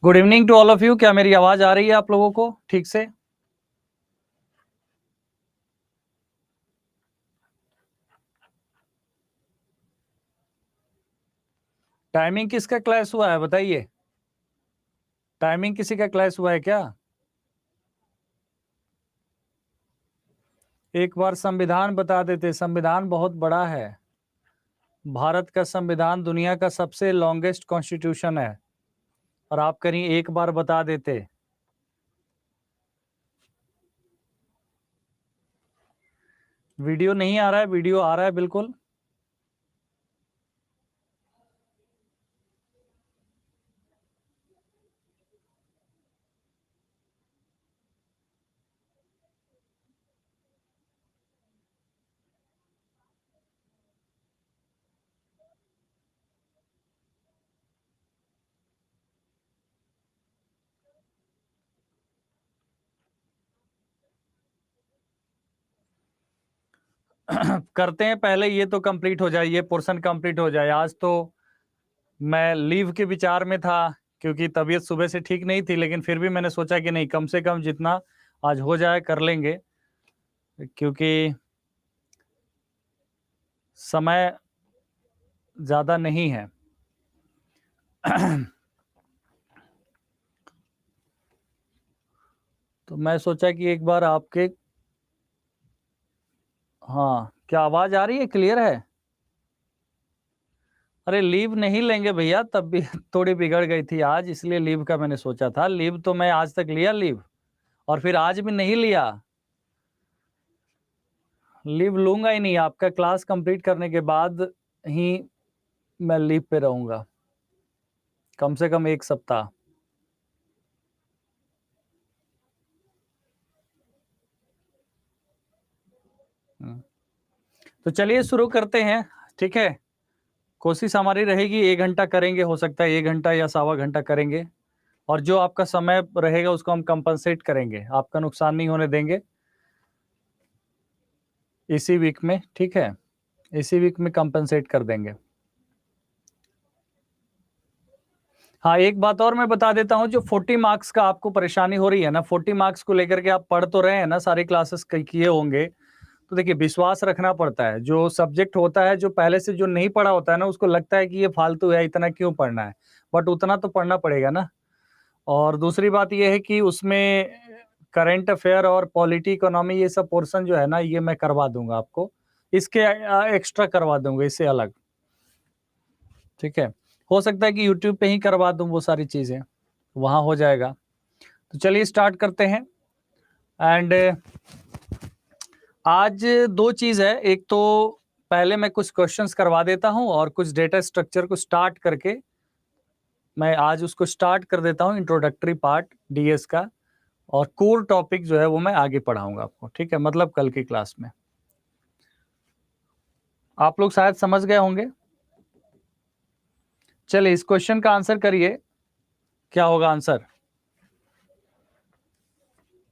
Good evening to all of you. क्या मेरी आवाज आ रही है आप लोगों को ठीक से? टाइमिंग किसका क्लैश हुआ है बताइए? टाइमिंग किसी का क्लैश हुआ है क्या? एक बार संविधान बता देते। संविधान बहुत बड़ा है। भारत का संविधान दुनिया का सबसे लॉन्गेस्ट कॉन्स्टिट्यूशन है और आप कहीं एक बार बता देते। वीडियो नहीं आ रहा है? वीडियो आ रहा है बिल्कुल। करते हैं, पहले ये तो कंप्लीट हो जाए, ये पोर्शन कंप्लीट हो जाए। आज तो मैं लीव के विचार में था क्योंकि तबीयत सुबह से ठीक नहीं थी, लेकिन फिर भी मैंने सोचा कि नहीं, कम से कम जितना आज हो जाए कर लेंगे, क्योंकि समय ज़्यादा नहीं है। तो मैं सोचा कि एक बार आपके, हाँ, क्या आवाज़ आ रही है? क्लियर है? अरे लीव नहीं लेंगे भैया, तब भी थोड़ी बिगड़ गई थी आज, इसलिए लीव का मैंने सोचा था। लीव तो मैं आज तक लिया लीव, और फिर आज भी नहीं लिया। लीव लूंगा ही नहीं। आपका क्लास कंप्लीट करने के बाद ही मैं लीव पे रहूंगा, कम से कम 1 सप्ताह। तो चलिए शुरू करते हैं, ठीक है? कोशिश हमारी रहेगी 1 घंटा करेंगे, हो सकता है 1 घंटा या सवा घंटा करेंगे, और जो आपका समय रहेगा उसको हम कंपनसेट करेंगे, आपका नुकसान नहीं होने देंगे इसी वीक में, ठीक है? इसी वीक में कंपनसेट कर देंगे। हाँ, एक बात और मैं बता देता हूँ, जो 40 मार्क्स का आपको परेशानी हो रही है ना, 40 मार्क्स को लेकर के आप पढ़ तो रहे हैं ना, सारे क्लासेस किए होंगे, तो देखिए विश्वास रखना पड़ता है। जो सब्जेक्ट होता है, जो पहले से जो नहीं पढ़ा होता है ना, उसको लगता है कि ये फालतू है, इतना क्यों पढ़ना है, बट उतना तो पढ़ना पड़ेगा ना। और दूसरी बात ये है कि उसमें करंट अफेयर और पॉलिटी इकोनॉमी ये सब पोर्शन जो है ना, ये मैं करवा दूंगा आपको, इसके एक्स्ट्रा करवा दूंगा, इससे अलग। ठीक है, हो सकता है कि यूट्यूब पे ही करवा दूं वो सारी चीजें, वहां हो जाएगा। तो चलिए स्टार्ट करते हैं। एंड आज दो चीज है, एक तो पहले मैं कुछ क्वेश्चंस करवा देता हूं और कुछ डेटा स्ट्रक्चर को स्टार्ट करके मैं आज उसको स्टार्ट कर देता हूं, इंट्रोडक्टरी पार्ट डीएस का, और कोर टॉपिक जो है वो मैं आगे पढ़ाऊंगा आपको। ठीक है, मतलब कल की क्लास में आप लोग शायद समझ गए होंगे। चलिए इस क्वेश्चन का आंसर करिए, क्या होगा आंसर।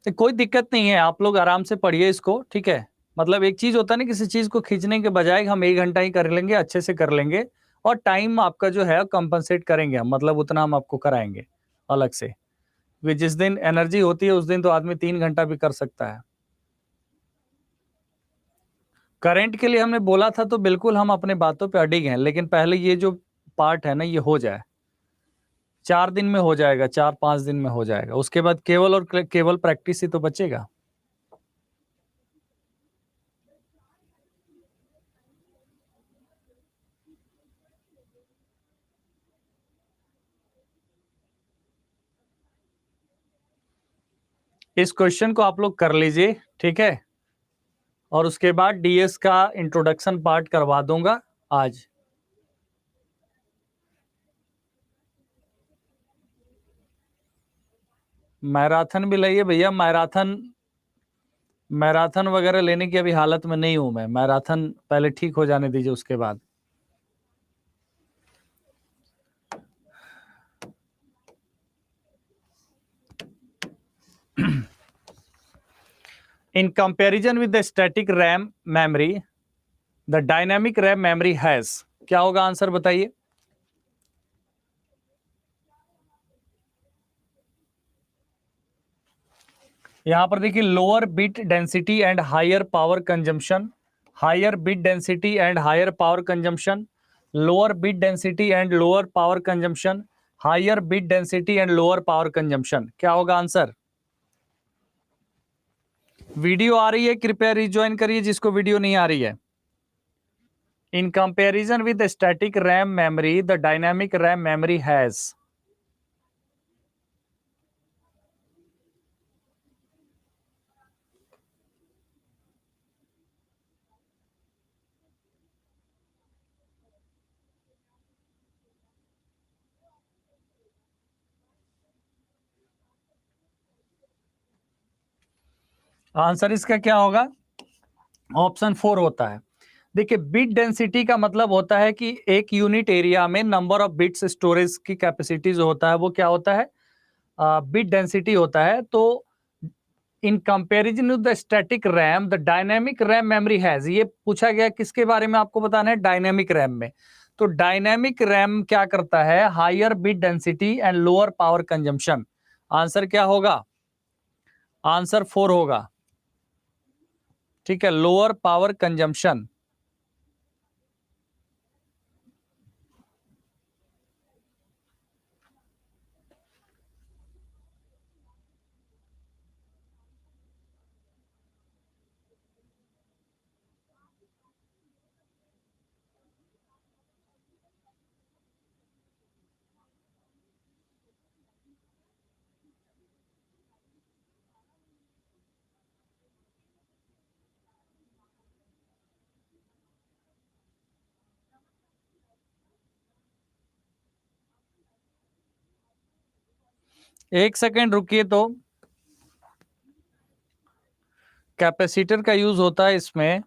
कोई दिक्कत नहीं है, आप लोग आराम से पढ़िए इसको। ठीक है, मतलब एक चीज होता है ना, किसी चीज को खींचने के बजाय हम 1 घंटा ही कर लेंगे, अच्छे से कर लेंगे, और टाइम आपका जो है कंपनसेट करेंगे हम, मतलब उतना हम आपको कराएंगे अलग से। क्योंकि जिस दिन एनर्जी होती है उस दिन तो आदमी 3 घंटा भी कर सकता है। करंट के लिए हमने बोला था तो बिल्कुल हम अपने बातों पे अडिग हैं, लेकिन पहले ये जो पार्ट है ना ये हो जाए। 4 दिन में हो जाएगा, 4-5 दिन में हो जाएगा, उसके बाद केवल और केवल प्रैक्टिस ही तो बचेगा। इस क्वेश्चन को आप लोग कर लीजिए। ठीक है, और उसके बाद डीएस का इंट्रोडक्शन पार्ट करवा दूंगा आज। मैराथन भी लाइए भैया, मैराथन मैराथन वगैरह लेने की अभी हालत में नहीं हूं मैं, मैराथन पहले ठीक हो जाने दीजिए उसके बाद। In comparison with the static RAM memory, the dynamic RAM memory has, क्या होगा आंसर बताइए। यहां पर देखिए, lower bit density and higher power consumption, higher bit density and higher power consumption, lower bit density and lower power consumption, higher bit density and lower power consumption, क्या होगा answer. Video आ रही है, कृपया रिज्वाइन करिए जिसको video नहीं आ रही है। इन comparison with static RAM memory the dynamic RAM memory has. Answer इसका क्या होगा, ऑप्शन 4 होता है। देखिए, बिट डेंसिटी का मतलब होता है कि एक यूनिट एरिया में नंबर ऑफ बिट्स स्टोरेज की कैपेसिटी जो होता है वो क्या होता है, बिट डेंसिटी होता है। तो इन comparison with the static RAM the dynamic RAM memory has, ये पूछा गया किसके बारे में आपको बताना है, डायनेमिक रैम में। तो डायनेमिक रैम क्या करता है, higher bit density and lower power consumption. Answer क्या होगा, आंसर 4 होगा। ठीक है, लोअर पावर कंजम्पशन। एक सेकेंड रुकिए, तो कैपेसिटर का यूज होता है इसमें।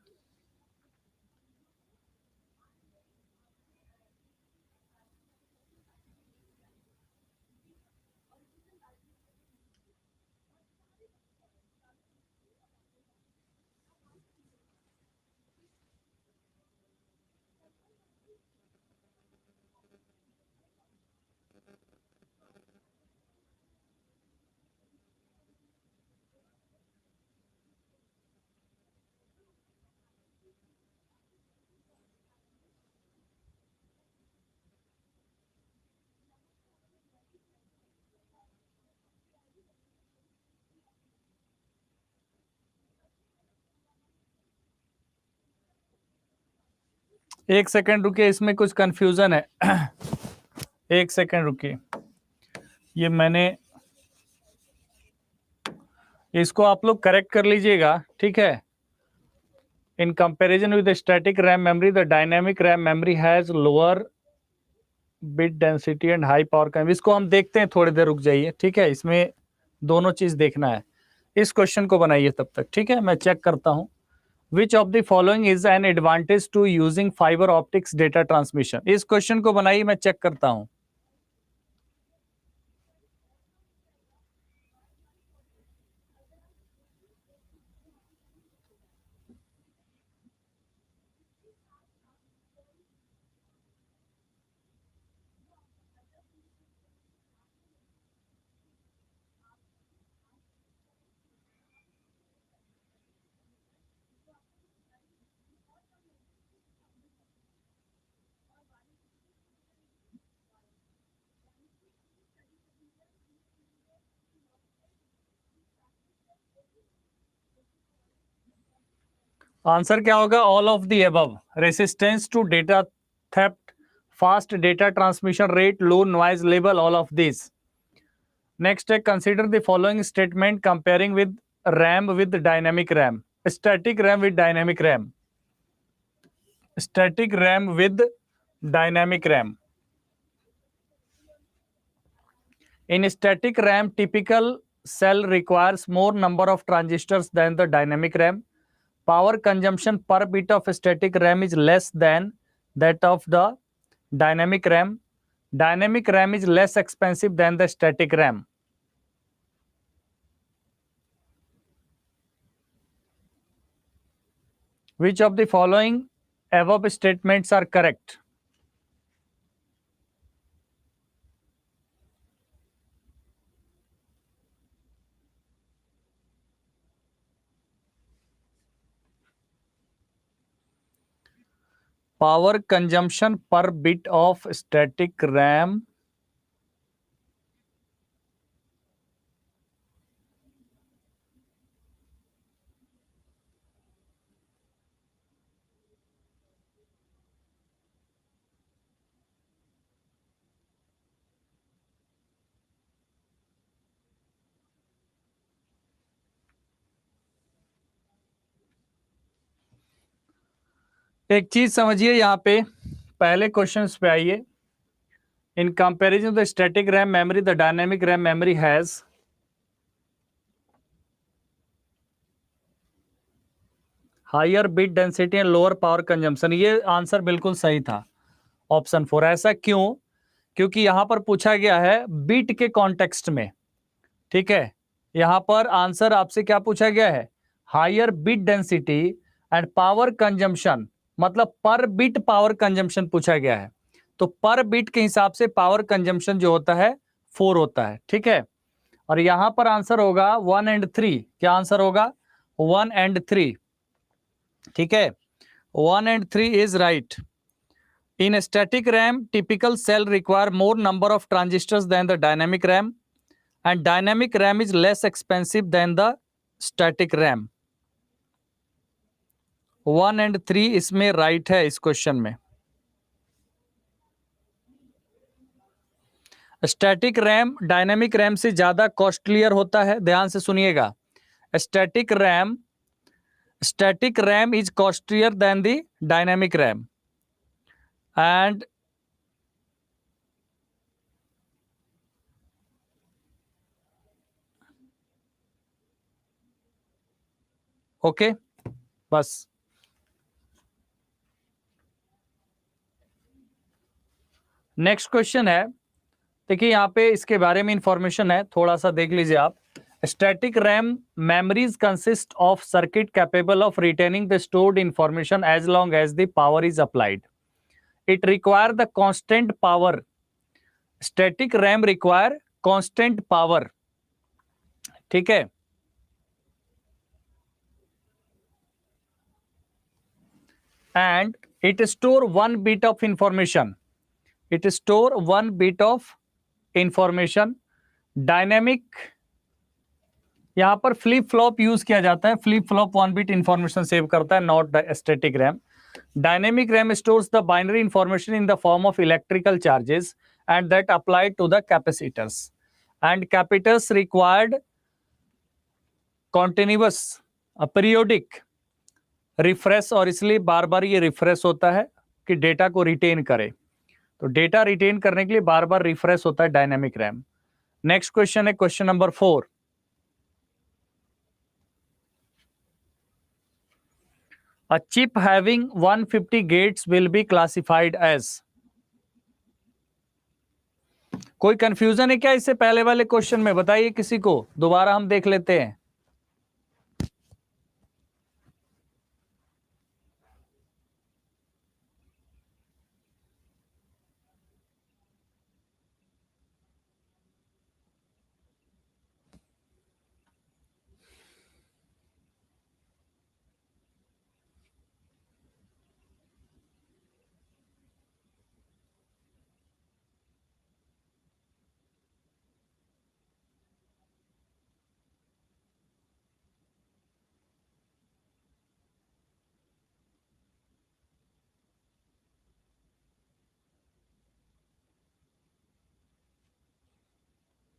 एक सेकंड रुकिए, इसमें कुछ कंफ्यूजन है। एक सेकंड रुकिए, ये मैंने, इसको आप लोग करेक्ट कर लीजिएगा, ठीक है। इन comparison with static RAM memory the dynamic RAM memory has lower bit density and high power का। इसको हम देखते हैं, थोड़ी देर रुक जाइए, ठीक है। इसमें दोनों चीज देखना है। इस क्वेश्चन को बनाइए तब तक, ठीक है, मैं चेक करता हूं। Which of the following is an advantage to using fibre optics data transmission. इस क्वेश्चन को बनाइए, मैं चेक करता हूं। आंसर क्या होगा? All of the above. Resistance to data theft, fast data transmission rate, low noise level, all of this. Next है, consider the following statement comparing with RAM with dynamic RAM. Static RAM with dynamic RAM, static RAM with dynamic RAM. In static RAM, typical cell requires more number of transistors than the dynamic RAM. Power consumption per bit of static RAM is less than that of the dynamic RAM. Dynamic RAM is less expensive than the static RAM. Which of the following above statements are correct? Power consumption per bit of static RAM एक चीज समझिए, यहां पे पहले questions पे आइए। In comparison the static RAM memory the dynamic RAM memory has higher bit density and lower power consumption. ये answer बिल्कुल सही था, ऑप्शन 4। ऐसा क्यों? क्योंकि यहां पर पूछा गया है बिट के कॉन्टेक्स्ट में, ठीक है। यहां पर आंसर आपसे क्या पूछा गया है? Higher bit density and power consumption, मतलब पर बिट पावर कंजम्पशन पूछा गया है। तो पर बिट के हिसाब से पावर कंजम्पशन जो होता है 4 होता है, ठीक है। और यहां पर आंसर होगा 1 एंड 3। क्या आंसर होगा? 1 एंड 3, ठीक है। 1 and 3 is right. In a static RAM, typical cell require more number of transistors than the dynamic RAM, and dynamic RAM is less expensive than the static RAM. 1 and 3 इसमें right है इस question में। Static RAM dynamic RAM से ज्यादा costlier होता है, ध्यान से सुनिएगा। Static RAM is costlier than the dynamic RAM, and okay बस। नेक्स्ट क्वेश्चन है, देखिए यहाँ पे इसके बारे में इंफॉर्मेशन है, थोड़ा सा देख लीजिए आप। Static RAM memories consist of circuit capable of retaining the stored information as long as the power is applied. It require the constant power. Static RAM require constant power, ठीक है। And it store 1 bit of information. It store 1 bit of information. Dynamic, यहां पर flip flop use किया जाता है। Flip flop 1 bit information save करता है, not static RAM. Dynamic RAM stores the binary information in the form of electrical charges and that applied to the capacitors. And capacitors required continuous periodic refresh, और इसलिए बार बार ये refresh होता है कि data को retain करे। तो डेटा रिटेन करने के लिए बार बार रिफ्रेश होता है डायनेमिक रैम। नेक्स्ट क्वेश्चन है question number 4। A chip having 150 gates will be classified as। कोई कंफ्यूजन है क्या इससे पहले वाले क्वेश्चन में? बताइए किसी को, दोबारा हम देख लेते हैं।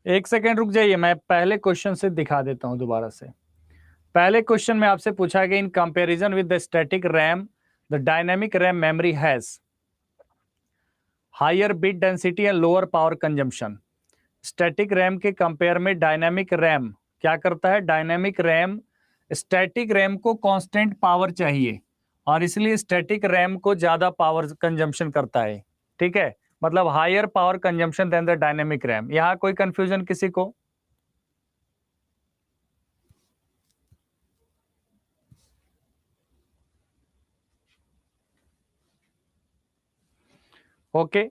एक सेकेंड रुक जाइए, मैं पहले क्वेश्चन से दिखा देता हूं दोबारा से। पहले क्वेश्चन में आपसे पूछा गया, in comparison with the static RAM the dynamic RAM memory has higher bit density and lower power consumption. Static RAM के कंपेयर में डायनेमिक रैम क्या करता है? डायनेमिक रैम स्टैटिक रैम को कांस्टेंट पावर चाहिए और इसलिए स्टैटिक रैम को ज्यादा पावर कंजम्पशन करता है। ठीक है, मतलब higher power consumption than the dynamic RAM. यहां कोई कंफ्यूजन किसी को? ओके,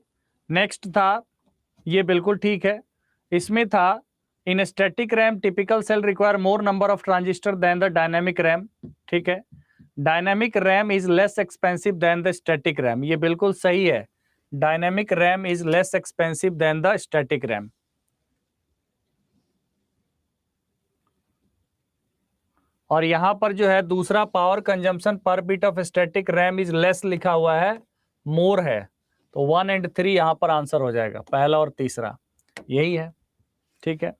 नेक्स्ट था, ये बिल्कुल ठीक है। इसमें था in static RAM typical cell require more number of transistor than the dynamic RAM. ठीक है, dynamic RAM is less expensive than the static RAM, ये बिल्कुल सही है। Dynamic RAM is less expensive than the static RAM. और यहां पर जो है दूसरा power consumption per bit of static RAM is less लिखा हुआ है, मोर है। तो 1 और 3 यहां पर आंसर हो जाएगा, पहला और तीसरा यही है। ठीक है,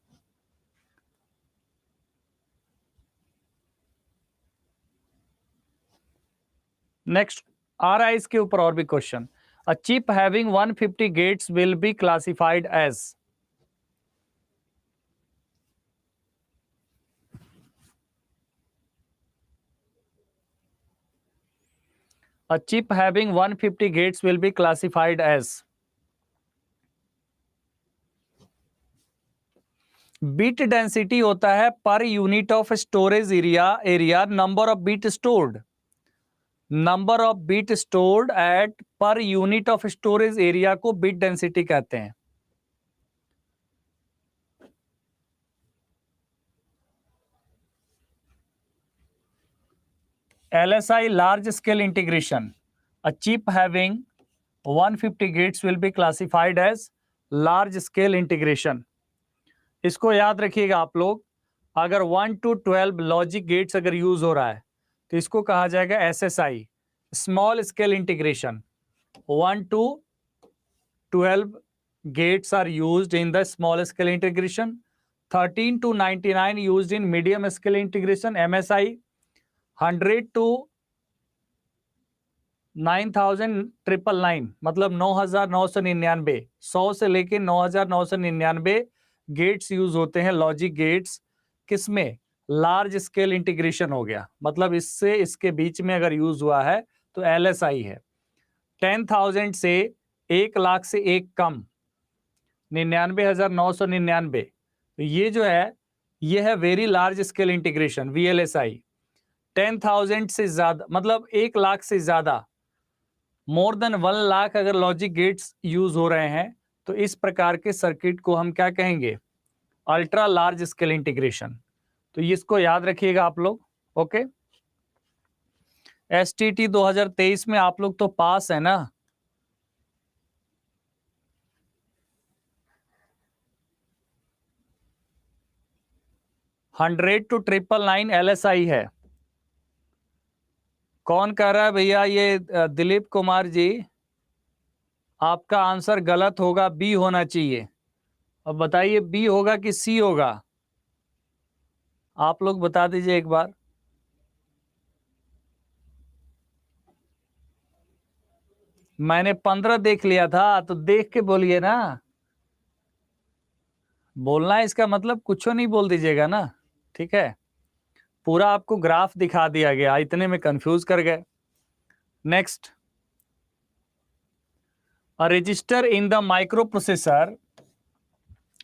नेक्स्ट आ रहा है इसके ऊपर और भी question. A chip having 150 gates will be classified as. A chip having 150 gates will be classified as। Bit density होता है per unit of storage area number of bit stored. Number of bit stored at per unit of storage area को bit density कहते हैं। LSI large scale integration, a chip having 150 gates will be classified as large scale integration। इसको याद रखिएगा आप लोग, अगर 1 to 12 logic gates अगर यूज हो रहा है तो इसको कहा जाएगा SSI, small scale integration. 1 to 12 gates are used in the small scale integration, 13 to 99 used in medium scale integration MSI, 100 to 9,999 मतलब 9,999, 100 से लेके 9,999 गेट्स यूज होते हैं, लॉजिक गेट्स। किसमें? लार्ज स्केल इंटीग्रेशन हो गया, मतलब इससे इसके बीच में अगर यूज हुआ है तो LSI है। 10,000 से 1,00,000 से एक कम 99,999, तो ये जो है ये है very large scale integration VLSI। 10,000 से ज्यादा मतलब 1,00,000 से ज्यादा, मोर देन 1,00,000 अगर लॉजिक गेट्स यूज हो रहे हैं तो इस प्रकार के सर्किट को हम क्या कहेंगे? Ultra large scale integration. तो इसको याद रखिएगा आप लोग। ओके, STT 2023 में आप लोग तो पास है ना? $100 to 999 LSI है, कौन कह रहा है भैया? ये दिलीप कुमार जी, आपका आंसर गलत होगा, बी होना चाहिए। अब बताइए बी होगा कि सी होगा? आप लोग बता दीजिए एक बार। मैंने 15 देख लिया था, तो देख के बोलिए ना। बोलना है इसका मतलब कुछ नहीं बोल दीजिएगा ना, ठीक है? पूरा आपको ग्राफ दिखा दिया गया, इतने में कंफ्यूज कर गए। Next, a resistor in the microprocessor,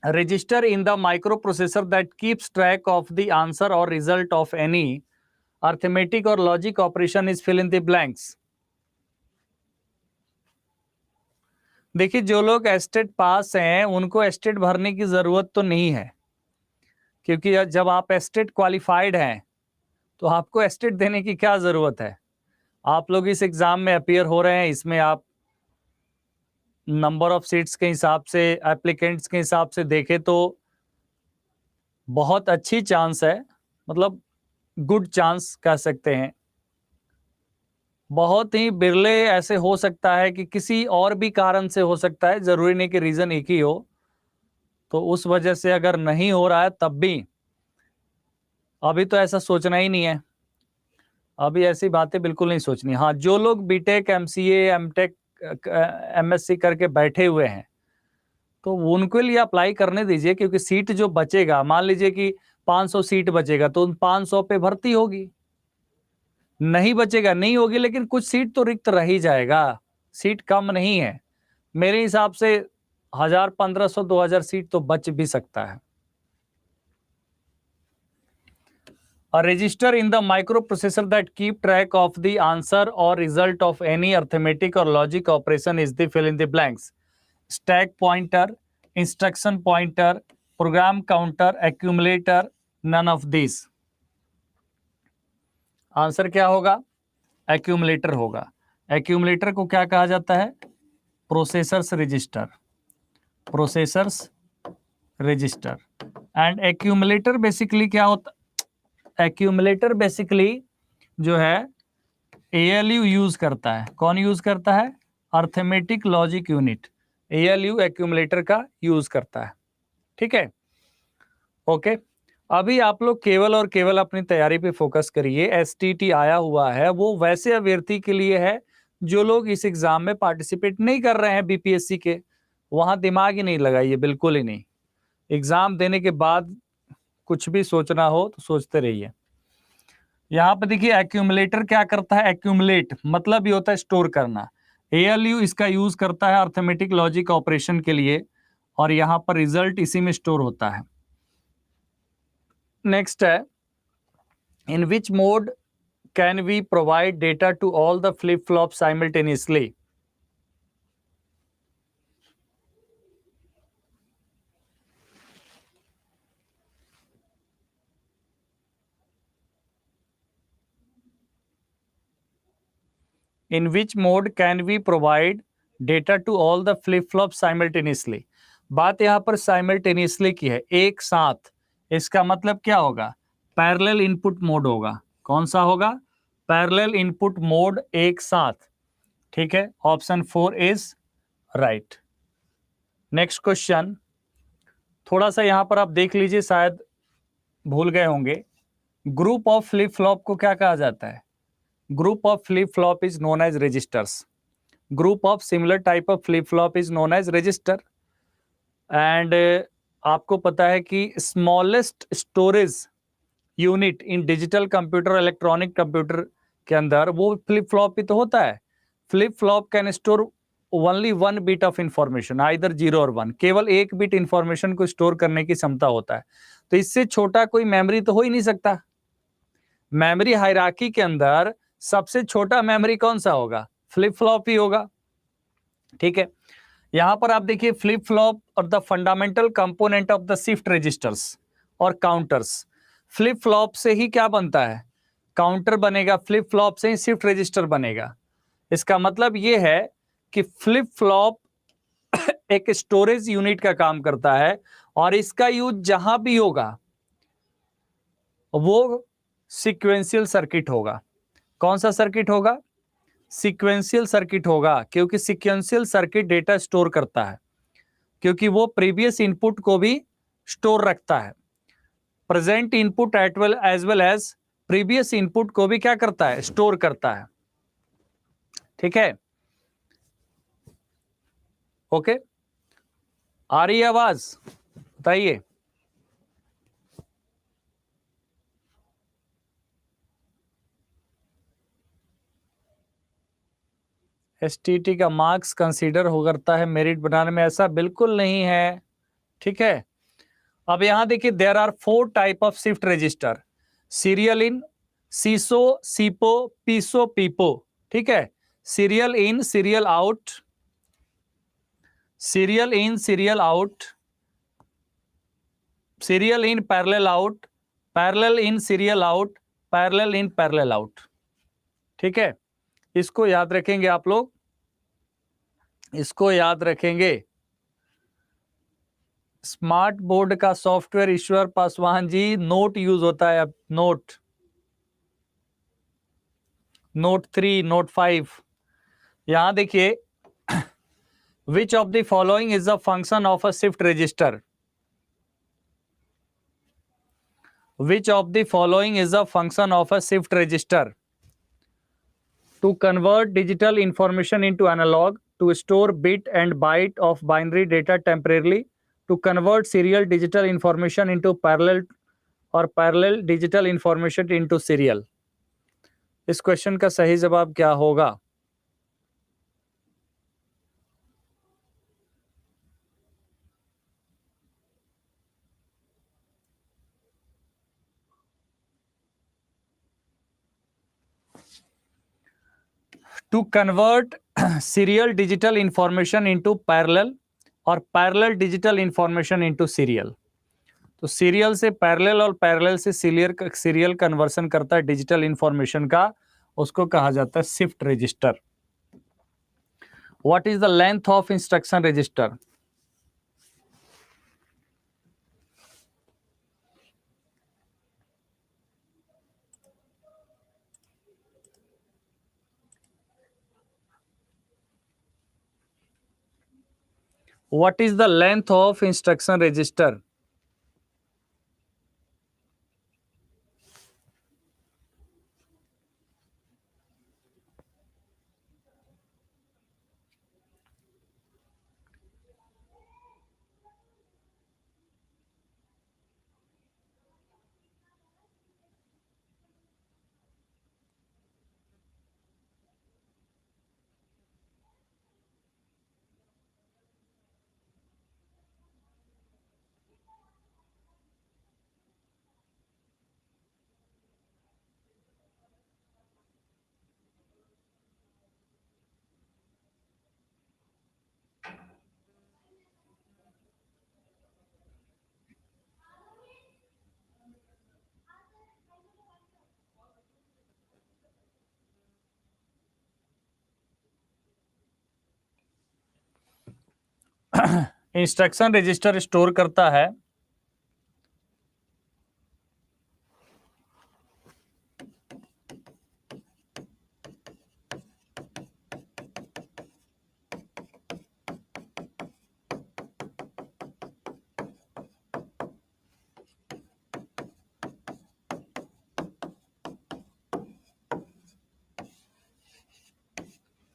register in the microprocessor that keeps track of the answer or result of any arithmetic or logic operation is fill in the blanks। देखिए, जो लोग एस्टेट पास हैं उनको estate भरने की जरूरत तो नहीं है, क्योंकि जब आप एस्टेट क्वालिफाइड हैं तो आपको एस्टेट देने की क्या जरूरत है। आप लोग इस एग्जाम में अपीयर हो रहे हैं, इसमें आप नंबर ऑफ सीट्स के हिसाब से, एप्लीकेंट्स के हिसाब से देखें तो बहुत अच्छी चांस है, मतलब गुड चांस कह सकते हैं। बहुत ही बिरले ऐसे हो सकता है कि किसी और भी कारण से हो सकता है, जरूरी नहीं कि रीजन एक ही हो। तो उस वजह से अगर नहीं हो रहा है तब भी अभी तो ऐसा सोचना ही नहीं है, अभी ऐसी बातें बिल्कुल नहीं सोचनी। हाँ, जो लोग बीटेक, एमसीए, एमटेक, एमएससी करके बैठे हुए हैं तो उनके लिए अप्लाई करने दीजिए, क्योंकि सीट जो बचेगा, मान लीजिए कि 500 सीट बचेगा तो उन 500 पे भर्ती होगी। नहीं बचेगा नहीं होगी, लेकिन कुछ सीट तो रिक्त रह ही जाएगा, सीट कम नहीं है। मेरे हिसाब से 1000, 1500, 2000 सीट तो बच भी सकता है। A register in the microprocessor that keep track of the answer or result of any arithmetic or logic operation is the fill in the blanks। Stack pointer, instruction pointer, program counter, accumulator, none of these। Answer क्या होगा? Accumulator होगा। Accumulator को क्या कहा जाता है? Processors register, processors register. And accumulator basically क्या होता? एक्यूमुलेटर बेसिकली जो है एएलयू यूज करता है। कौन यूज करता है? Arithmetic logic unit, ALU accumulator का यूज करता है। ठीक है, ओके। अभी आप लोग केवल और केवल अपनी तैयारी पे फोकस करिए। एसटीटी आया हुआ है वो वैसे अभ्यर्थी के लिए है जो लोग इस एग्जाम में पार्टिसिपेट नहीं कर रहे हैं बीपीएससी के, वहां दिमाग ही नहीं लगाइए, बिल्कुल ही नहीं। एग्जाम देने के बाद कुछ भी सोचना हो तो सोचते रहिए। यहाँ पे देखिए एक्यूमुलेटर क्या करता है? एक्यूमुलेट मतलब ये होता है स्टोर करना। एएलयू इसका यूज करता है अर्थमेटिक लॉजिक ऑपरेशन के लिए, और यहाँ पर रिजल्ट इसी में स्टोर होता है। नेक्स्ट है, in which mode can we provide data to all the flip flop simultaneously? In which mode can we provide data to all the flip flop simultaneously? बात यहां पर साइमल्टेनियसली की है, एक साथ। इसका मतलब क्या होगा? पैरेलल इनपुट मोड होगा। कौन सा होगा? पैरेलल इनपुट मोड, एक साथ। ठीक है, option 4 is right. Next question, थोड़ा सा यहां पर आप देख लीजिए, शायद भूल गए होंगे। ग्रुप ऑफ फ्लिप फ्लॉप को क्या कहा जाता है? Group of flip flop is known as registers. Group of similar type of flip flop is known as register. And आपको पता है कि smallest storage unit in digital computer, electronic computer के अंदर वो फ्लिप फ्लॉप ही तो होता है। Flip flop can store only 1 bit of information, either 0 और 1। केवल 1 बिट इंफॉर्मेशन को स्टोर करने की क्षमता होता है, तो इससे छोटा कोई मेमोरी तो हो ही नहीं सकता। मेमोरी हायरार्की के अंदर सबसे छोटा मेमोरी कौन सा होगा? फ्लिप फ्लॉप ही होगा। ठीक है, यहां पर आप देखिए फ्लिप फ्लॉप और the fundamental component of the shift registers और काउंटर्स। फ्लिप फ्लॉप से ही क्या बनता है? काउंटर बनेगा। फ्लिप फ्लॉप से ही शिफ्ट रजिस्टर बनेगा। इसका मतलब यह है कि फ्लिप फ्लॉप एक स्टोरेज यूनिट का काम करता है, और इसका यूज जहां भी होगा वो सीक्वेंशियल सर्किट होगा। कौन सा सर्किट होगा? सीक्वेंशियल सर्किट होगा, क्योंकि सीक्वेंशियल सर्किट डेटा स्टोर करता है, क्योंकि वो प्रीवियस इनपुट को भी स्टोर रखता है। Present input as well as previous input को भी क्या करता है? स्टोर करता है। ठीक है, ओके, आ रही है आवाज? बताइए। एसटीटी का मार्क्स कंसीडर हो करता है मेरिट बनाने में? ऐसा बिल्कुल नहीं है। ठीक है, अब यहां देखिए, there are 4 type of shift register, serial in, SISO, SIPO, PISO, PIPO. ठीक है, serial in, serial out, serial in, serial out, serial in, parallel out, parallel in, serial out, parallel in, parallel out. ठीक है, इसको याद रखेंगे आप लोग, इसको याद रखेंगे। स्मार्ट बोर्ड का सॉफ्टवेयर ईश्वर पासवान जी, नोट यूज होता है अब, नोट, नोट 3, नोट 5। यहां देखिए, विच of the following is a function of a shift register? Which of the following is a function of a shift register? To convert digital information into analog, to store bit and byte of binary data temporarily, to convert serial digital information into parallel or parallel digital information into serial। इस question का सही जवाब क्या होगा? To convert serial digital information into parallel और parallel digital information into serial। तो serial से parallel और पैरेलल से सीरियल कन्वर्सन करता है डिजिटल इंफॉर्मेशन का, उसको कहा जाता है shift register. What is the length of instruction register? What is the length of instruction register? Instruction register store करता है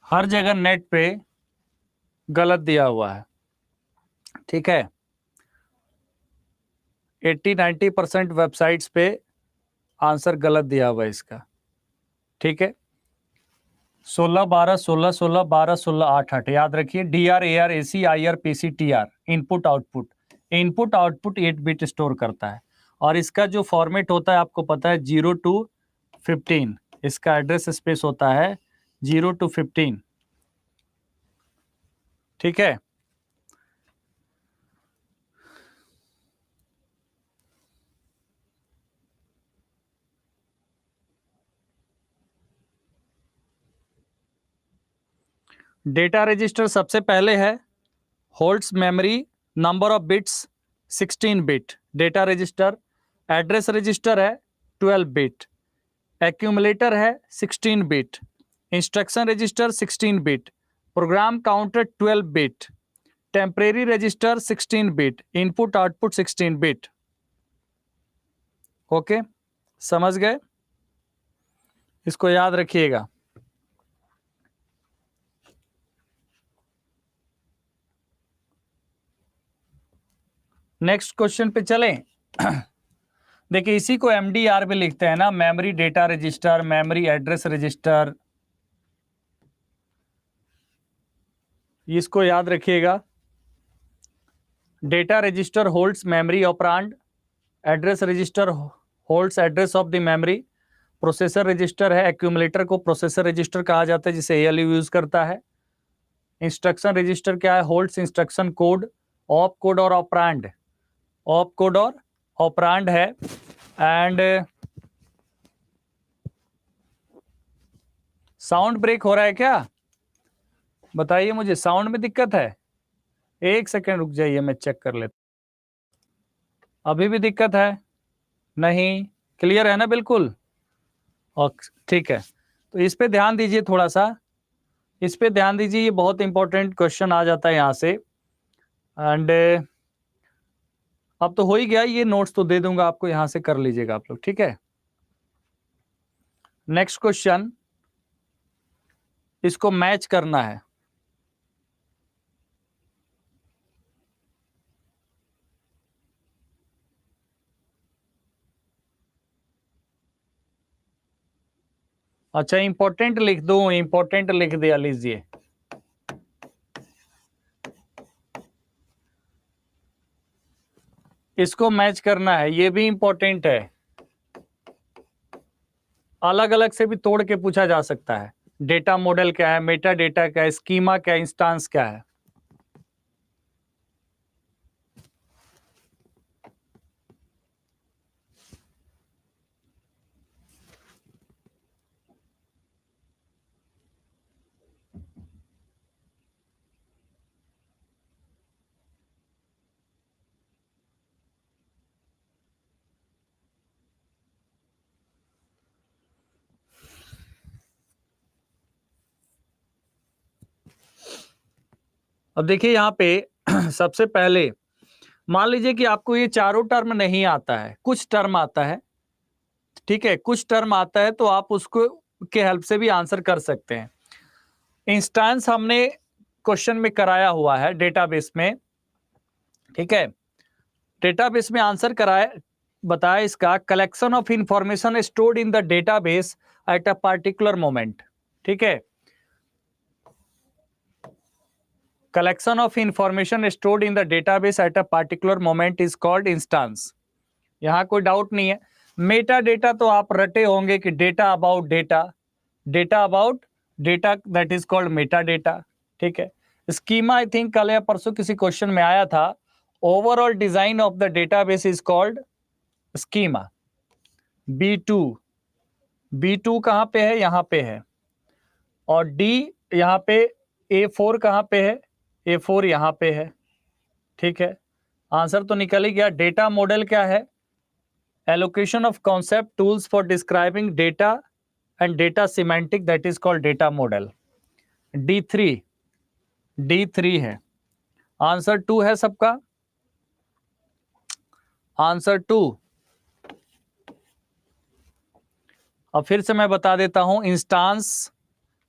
हर जगह नेट पे गलत दिया हुआ है। ठीक है, 80-90% वेबसाइट्स पे आंसर गलत दिया हुआ है इसका। ठीक है, 16 12 16 16 12 16 8 8 याद रखिए। DRAR AC IR PC TR input output, input output 8 bit store करता है, और इसका जो फॉर्मेट होता है आपको पता है 0 to 15। इसका एड्रेस स्पेस होता है 0 to 15। ठीक है, डेटा रजिस्टर सबसे पहले है, holds memory number of bits 16 bit data register. Address register है 12 बिट। एक्यूमुलेटर है 16 bit, instruction register 16 bit, program counter 12 bit, temporary register 16 bit, input output 16 bit. Okay, समझ गए? इसको याद रखिएगा। नेक्स्ट क्वेश्चन पे चलें। देखिए, इसी को MDR भी लिखते हैं ना, memory data register, memory address register. इसको याद रखिएगा। Data register holds memory operand, address register holds address of the memory, processor register है, एक्यूमुलेटर को प्रोसेसर रजिस्टर कहा जाता है जिसे ALU यूज करता है। इंस्ट्रक्शन रजिस्टर क्या है? Holds instruction code, op code और ऑपरेंड, ऑप कोड और ऑपरेंड है। एंड साउंड ब्रेक हो रहा है क्या? बताइए मुझे, साउंड में दिक्कत है? एक सेकेंड रुक जाइए, मैं चेक कर लेता। अभी भी दिक्कत है? नहीं, क्लियर है ना बिल्कुल? और ठीक है, तो इस पे ध्यान दीजिए, थोड़ा सा इस पे ध्यान दीजिए, ये बहुत इंपॉर्टेंट क्वेश्चन आ जाता है यहाँ से। एंड अब तो हो ही गया, ये नोट्स तो दे दूंगा आपको, यहाँ से कर लीजिएगा आप लोग, ठीक है? नेक्स्ट क्वेश्चन, इसको मैच करना है। अच्छा, इंपॉर्टेंट लिख दूं? इंपॉर्टेंट लिख दिया, लीजिए। इसको मैच करना है, ये भी इंपॉर्टेंट है। अलग अलग से भी तोड़ के पूछा जा सकता है। डेटा मॉडल क्या है, मेटा डेटा क्या है, स्कीमा क्या है, इंस्टांस क्या है। अब देखिए यहाँ पे सबसे पहले मान लीजिए कि आपको ये चारों टर्म नहीं आता है, कुछ टर्म आता है, ठीक है, कुछ टर्म आता है, तो आप उसको के हेल्प से भी आंसर कर सकते हैं। इंस्टांस हमने क्वेश्चन में कराया हुआ है डेटाबेस में, ठीक है? डेटाबेस में आंसर कराया, बताया इसका, collection of information stored in the database at a particular moment, ठीक है? Collection of information stored in the database at a particular moment is called instance. यहां कोई डाउट नहीं है। मेटा डेटा तो आप रटे होंगे कि data about data, data about data, that is called Meta data, ठीक है? स्कीमा आई थिंक कल या परसों किसी क्वेश्चन में आया था। Overall design of the database is called schema. B2, B2 कहां पे है? यहां पे है। और डी यहां पे, A4 कहां पे है? A4 यहां पे है, ठीक है? आंसर तो निकल ही गया। डेटा मॉडल क्या है? Allocation of concept tools for describing data and data semantic, that is called data model. D3 है। आंसर 2 है सबका, आंसर 2। अब फिर से मैं बता देता हूं, instance,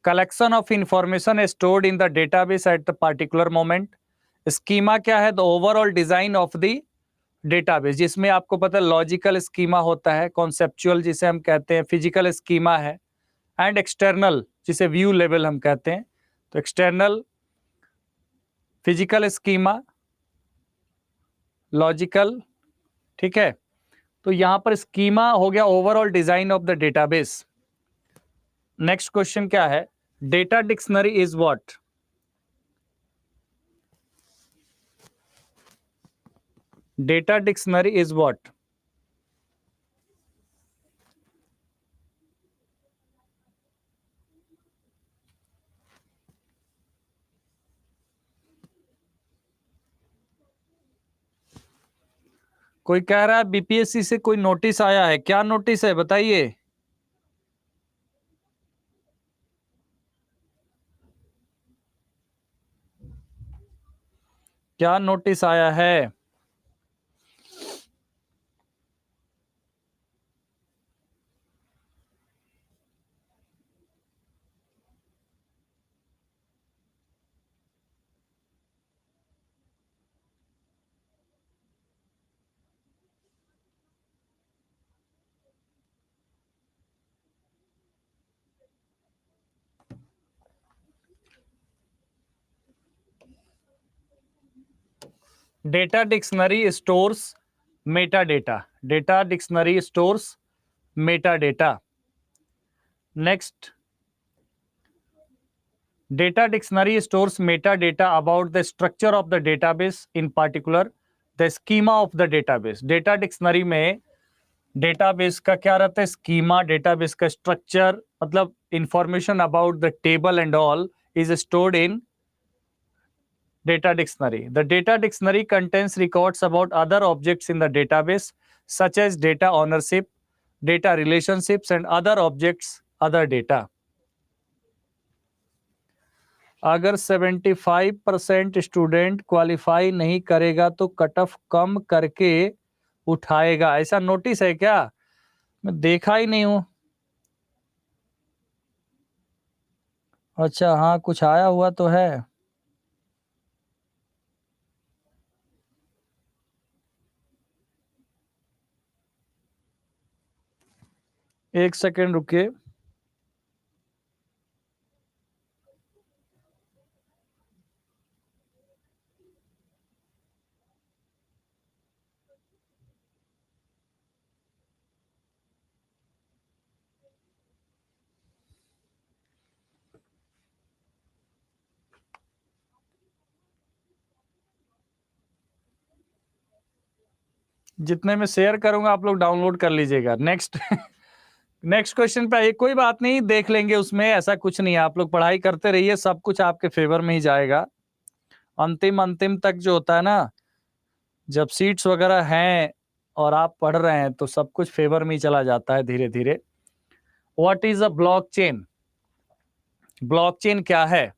collection of information stored in the database at the particular moment. Schema क्या है? The overall design of the database, जिसमें आपको पता है लॉजिकल स्कीमा होता है, कॉन्सेप्चुअल जिसे हम कहते हैं, फिजिकल स्कीमा है, एंड एक्सटर्नल जिसे व्यू लेवल हम कहते हैं। तो एक्सटर्नल, फिजिकल स्कीमा, लॉजिकल, ठीक है? तो यहां पर स्कीमा हो गया overall design of the database. Next question क्या है? Data dictionary is what? Data dictionary is what? कोई कह रहा है BPSC से कोई नोटिस आया है, क्या नोटिस है बताइए? क्या नोटिस आया है? Data dictionary stores Meta data. Data dictionary stores Meta data. Next, data dictionary stores metadata about the structure of the database, in particular the schema of the database. data dictionary में database का क्या रहता है? schema. database का structure मतलब information about the table and all is stored in data dictionary. The data dictionary contains records about other objects in the database such as data ownership, data relationships and other objects, other data. अगर 75% student qualify नहीं करेगा तो cut off कम करके उठाएगा, ऐसा notice है क्या? मैं देखा ही नहीं हूं. अच्छा, हाँ कुछ आया हुआ तो है. एक सेकेंड रुकिए. जितने में शेयर करूंगा आप लोग डाउनलोड कर लीजिएगा. नेक्स्ट नेक्स्ट क्वेश्चन पे आइए. कोई बात नहीं, देख लेंगे, उसमें ऐसा कुछ नहीं है. आप लोग पढ़ाई करते रहिए, सब कुछ आपके फेवर में ही जाएगा. अंतिम अंतिम तक जो होता है ना, जब सीट्स वगैरह हैं और आप पढ़ रहे हैं तो सब कुछ फेवर में ही चला जाता है धीरे धीरे. What is a blockchain? Blockchain क्या है?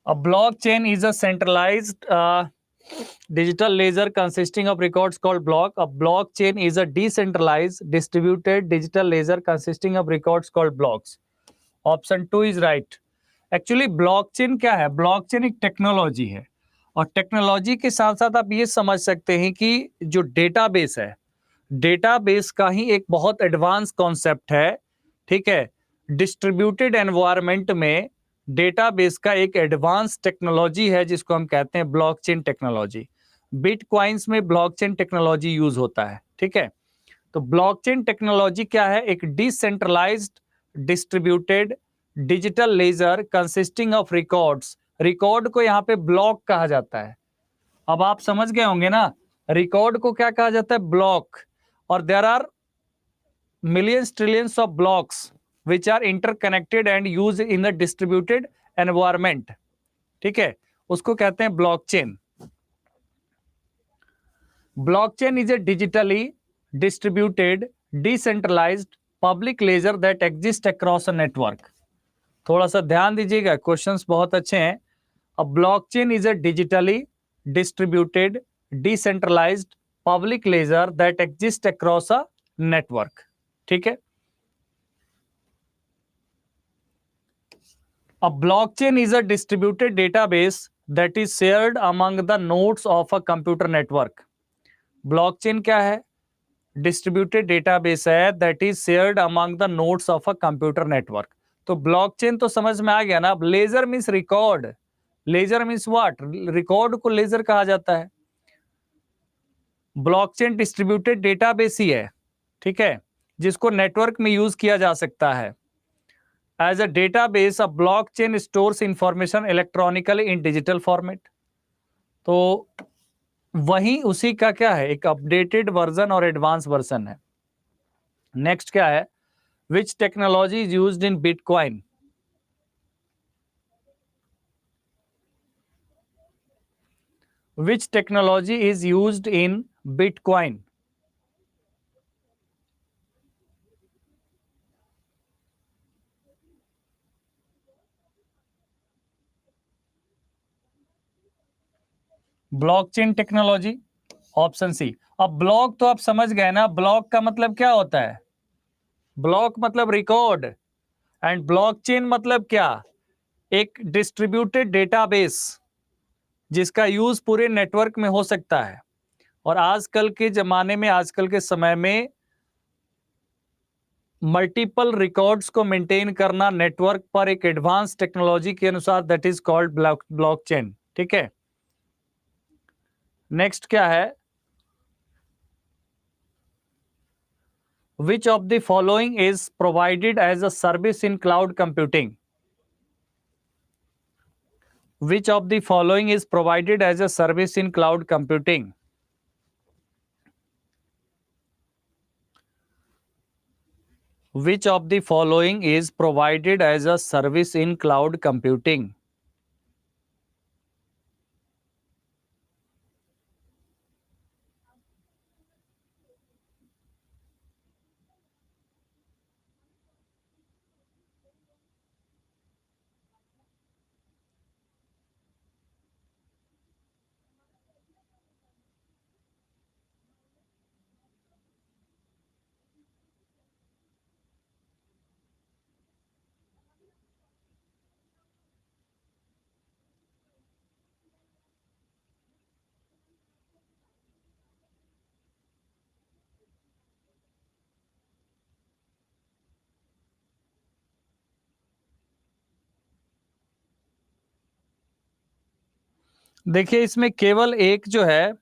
A blockchain is a centralized digital ledger consisting of records called block. A blockchain is a decentralized distributed digital ledger consisting of records called blocks. Option 2 is right. Actually blockchain क्या है? Blockchain एक technology है और technology के साथ साथ आप ये समझ सकते हैं कि जो डेटाबेस है, डेटाबेस का ही एक बहुत एडवांस कॉन्सेप्ट है. ठीक है, डिस्ट्रीब्यूटेड एनवायरनमेंट में डेटाबेस का एक एडवांस टेक्नोलॉजी है जिसको हम कहते हैं ब्लॉकचेन टेक्नोलॉजी. बिटकॉइंस में ब्लॉकचेन टेक्नोलॉजी यूज होता है. ठीक है, तो ब्लॉकचेन टेक्नोलॉजी क्या है? एक decentralized distributed digital ledger consisting of records. Record को यहाँ पे ब्लॉक कहा जाता है. अब आप समझ गए होंगे ना, रिकॉर्ड को क्या कहा जाता है? ब्लॉक. और there are millions trillions of blocks which are interconnected and used in the distributed environment. ठीक है, उसको कहते हैं blockchain. Blockchain is a digitally distributed decentralized public ledger that exist across a network. थोड़ा सा ध्यान दीजिएगा, क्वेश्चंस बहुत अच्छे हैं. A blockchain is a digitally distributed decentralized public ledger that exist across a network. ठीक है, a blockchain is a distributed database that is shared among the nodes of a computer network. blockchain क्या है? distributed database है that is shared among the nodes of a computer network. तो blockchain तो समझ में आ गया ना. अब ledger means record. Ledger means what? Record को लेजर कहा जाता है. ब्लॉकचेन डिस्ट्रीब्यूटेड डेटाबेस ही है. ठीक है, जिसको नेटवर्क में यूज किया जा सकता है. As a database, a blockchain stores information electronically in digital format. तो वही उसी का क्या है? एक अपडेटेड वर्जन और एडवांस वर्जन है. नेक्स्ट क्या है? Which technology is used in Bitcoin? Which technology is used in Bitcoin? Blockchain technology, option C. अब ब्लॉक तो आप समझ गए ना, ब्लॉक का मतलब क्या होता है? ब्लॉक मतलब रिकॉर्ड, एंड ब्लॉकचेन मतलब क्या? एक डिस्ट्रीब्यूटेड डेटाबेस जिसका यूज पूरे नेटवर्क में हो सकता है। और आजकल के जमाने में, आजकल के समय में मल्टीपल रिकॉर्ड्स को मेंटेन करना नेटवर्क पर एक एडवांस टेक्नोलॉजी के अनुसार, दैट इज कॉल्ड ब्लॉकचेन। ठीक है, नेक्स्ट क्या है? Which of the following is provided as a service in cloud computing? Which of the following is provided as a service in cloud computing? Which of the following is provided as a service in cloud computing? देखिए, इसमें केवल एक जो है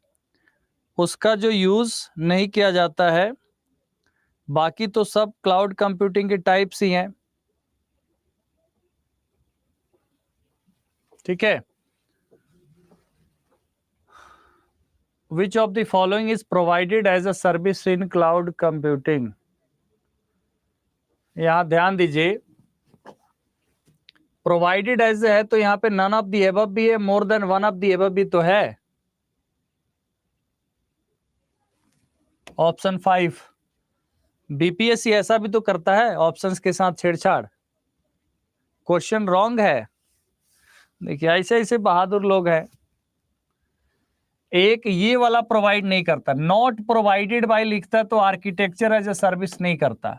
उसका जो use नहीं किया जाता है, बाकी तो सब क्लाउड कंप्यूटिंग के टाइप्स ही हैं। ठीक है, Which of the following is provided as a service in cloud computing? यहां ध्यान दीजिए, प्रोवाइडेड एज है तो यहाँ पे नन ऑफ दी एबव भी है, more than one of the above भी तो है। ऑप्शन 5, बीपीएससी ऐसा भी तो करता है ऑप्शंस के साथ छेड़छाड़। क्वेश्चन रॉन्ग है। देखिए, ऐसे ऐसे बहादुर लोग हैं। एक ये वाला प्रोवाइड नहीं करता, नॉट प्रोवाइडेड बाय लिखता है तो आर्किटेक्चर एज ए सर्विस नहीं करता।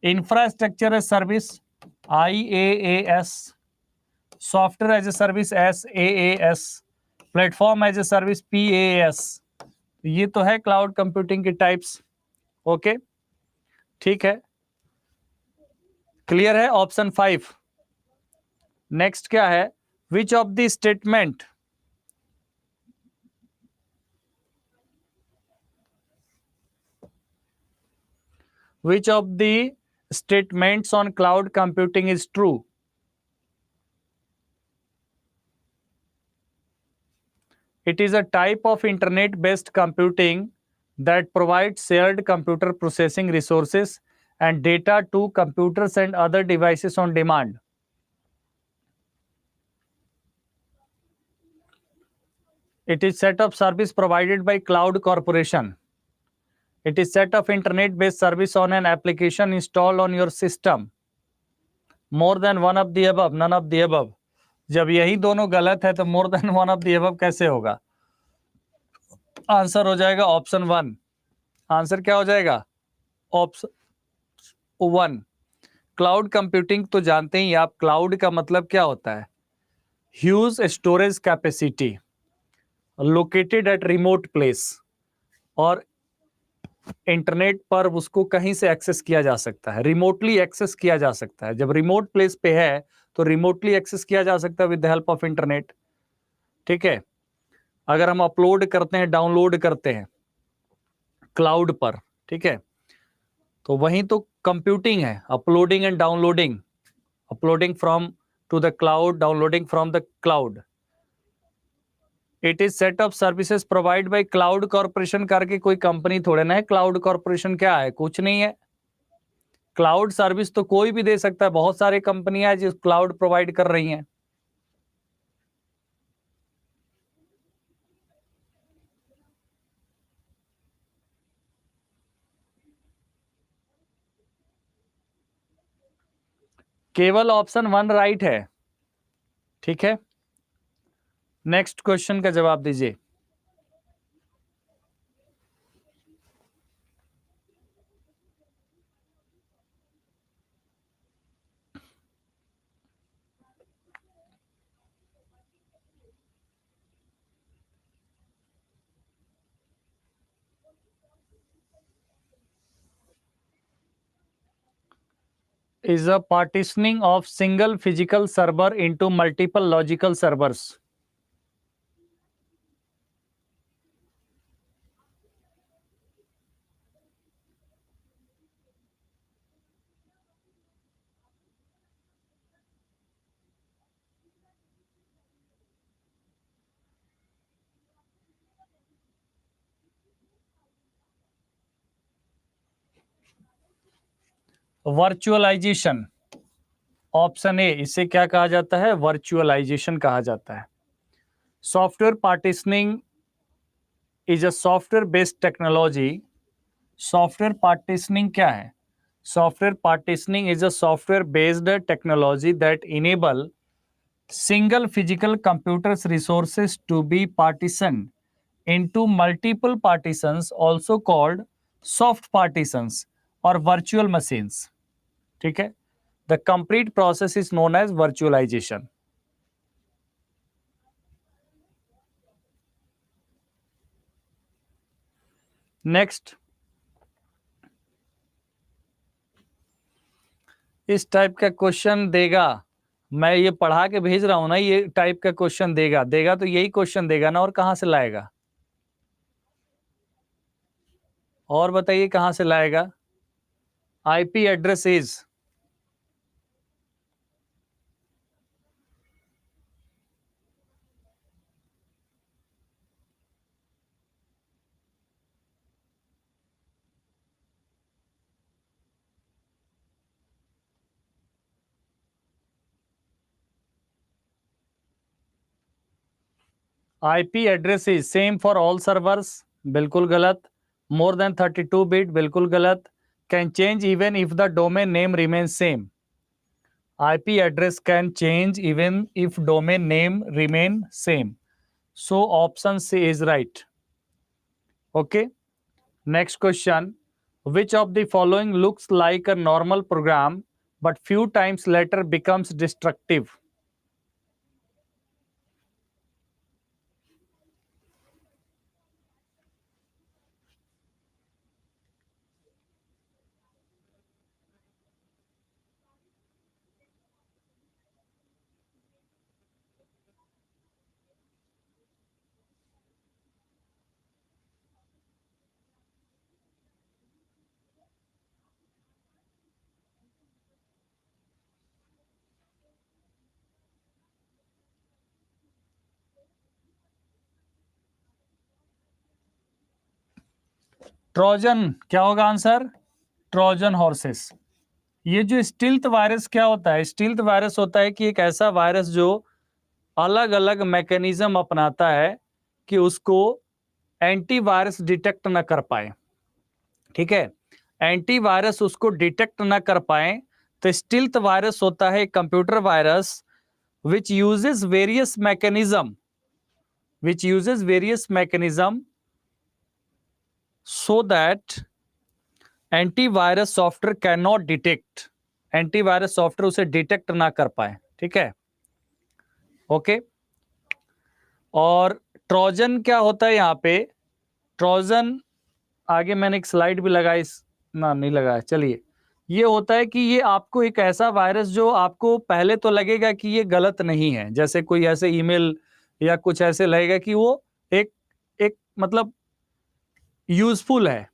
Infrastructure as service IaaS, software as a service SaaS, platform as a service PaaS। ये तो है क्लाउड कंप्यूटिंग के टाइप्स। ओके, ठीक है, क्लियर है ऑप्शन 5। नेक्स्ट क्या है? Which of the statement which of the statements on cloud computing is true? It is a type of internet based computing that provides shared computer processing resources and data to computers and other devices on demand. It is set of service provided by cloud corporation. It is set of internet based service on an application installed on your system. More than one of the above, none of the above. जब यही दोनों गलत है तो more than one of the above कैसे होगा? Answer हो जाएगा ऑप्शन 1। आंसर क्या हो जाएगा? ऑप्शन 1। क्लाउड कंप्यूटिंग तो जानते ही आप, क्लाउड का मतलब क्या होता है? Huge storage capacity, located at remote place, और इंटरनेट पर उसको कहीं से एक्सेस किया जा सकता है, रिमोटली एक्सेस किया जा सकता है। जब रिमोट प्लेस पे है तो रिमोटली एक्सेस किया जा सकता है with the help of internet. ठीक है, अगर हम अपलोड करते हैं, डाउनलोड करते हैं क्लाउड पर, ठीक है, तो वहीं तो कंप्यूटिंग है, uploading and downloading, uploading from to the cloud, downloading from the cloud. It is set of services provide by cloud corporation करके कोई कंपनी थोड़े ना है। क्लाउड कॉर्पोरेशन क्या है? कुछ नहीं है। क्लाउड सर्विस तो कोई भी दे सकता है, बहुत सारी कंपनियां हैं जो क्लाउड प्रोवाइड कर रही हैं। केवल ऑप्शन 1 राइट है, ठीक है। नेक्स्ट क्वेश्चन का जवाब दीजिए। Is a partitioning of single physical server into multiple logical servers. Virtualization, option A, इसे क्या कहा जाता है? वर्चुअलाइजेशन कहा जाता है। Software partitioning is a software based technology. Software partitioning क्या है? Software partitioning is a software based technology that enable single physical computer's resources to be partitioned into multiple partitions, also called soft partitions or virtual machines. ठीक है, the complete process is known as virtualization. Next, इस type का question देगा, मैं ये पढ़ा के भेज रहा हूं ना, ये टाइप का क्वेश्चन देगा, देगा तो यही क्वेश्चन देगा ना, और कहां से लाएगा? और बताइए कहां से लाएगा? IP address is, IP address is same for all servers, बिल्कुल गलत। मोर देन 32 बिट, बिल्कुल गलत। Can change even if the domain name remain same. IP address can change even if domain name remain same. So option C is right. Okay, next question, which of the following looks like a normal program but few times later becomes destructive? Trojan क्या होगा answer? Trojan horses. ये जो stealth virus क्या होता है? Stealth virus होता है कि एक ऐसा वायरस जो अलग अलग मैकेनिज्म अपनाता है कि उसको एंटीवायरस डिटेक्ट ना कर पाए। ठीक है, एंटीवायरस उसको डिटेक्ट ना कर पाए, तो स्टील्थ वायरस होता है computer virus which uses various mechanism so that antivirus software can not detect, antivirus software उसे डिटेक्ट ना कर पाए। ठीक है, ओके। और ट्रोजन क्या होता है यहाँ पे? ट्रोजन, आगे मैंने एक स्लाइड भी लगाई, ना नहीं लगाया, चलिए। ये होता है कि ये आपको एक ऐसा वायरस जो आपको पहले तो लगेगा कि ये गलत नहीं है, जैसे कोई ऐसे ईमेल या कुछ ऐसे लगेगा कि वो एक एक मतलब यूजफुल है,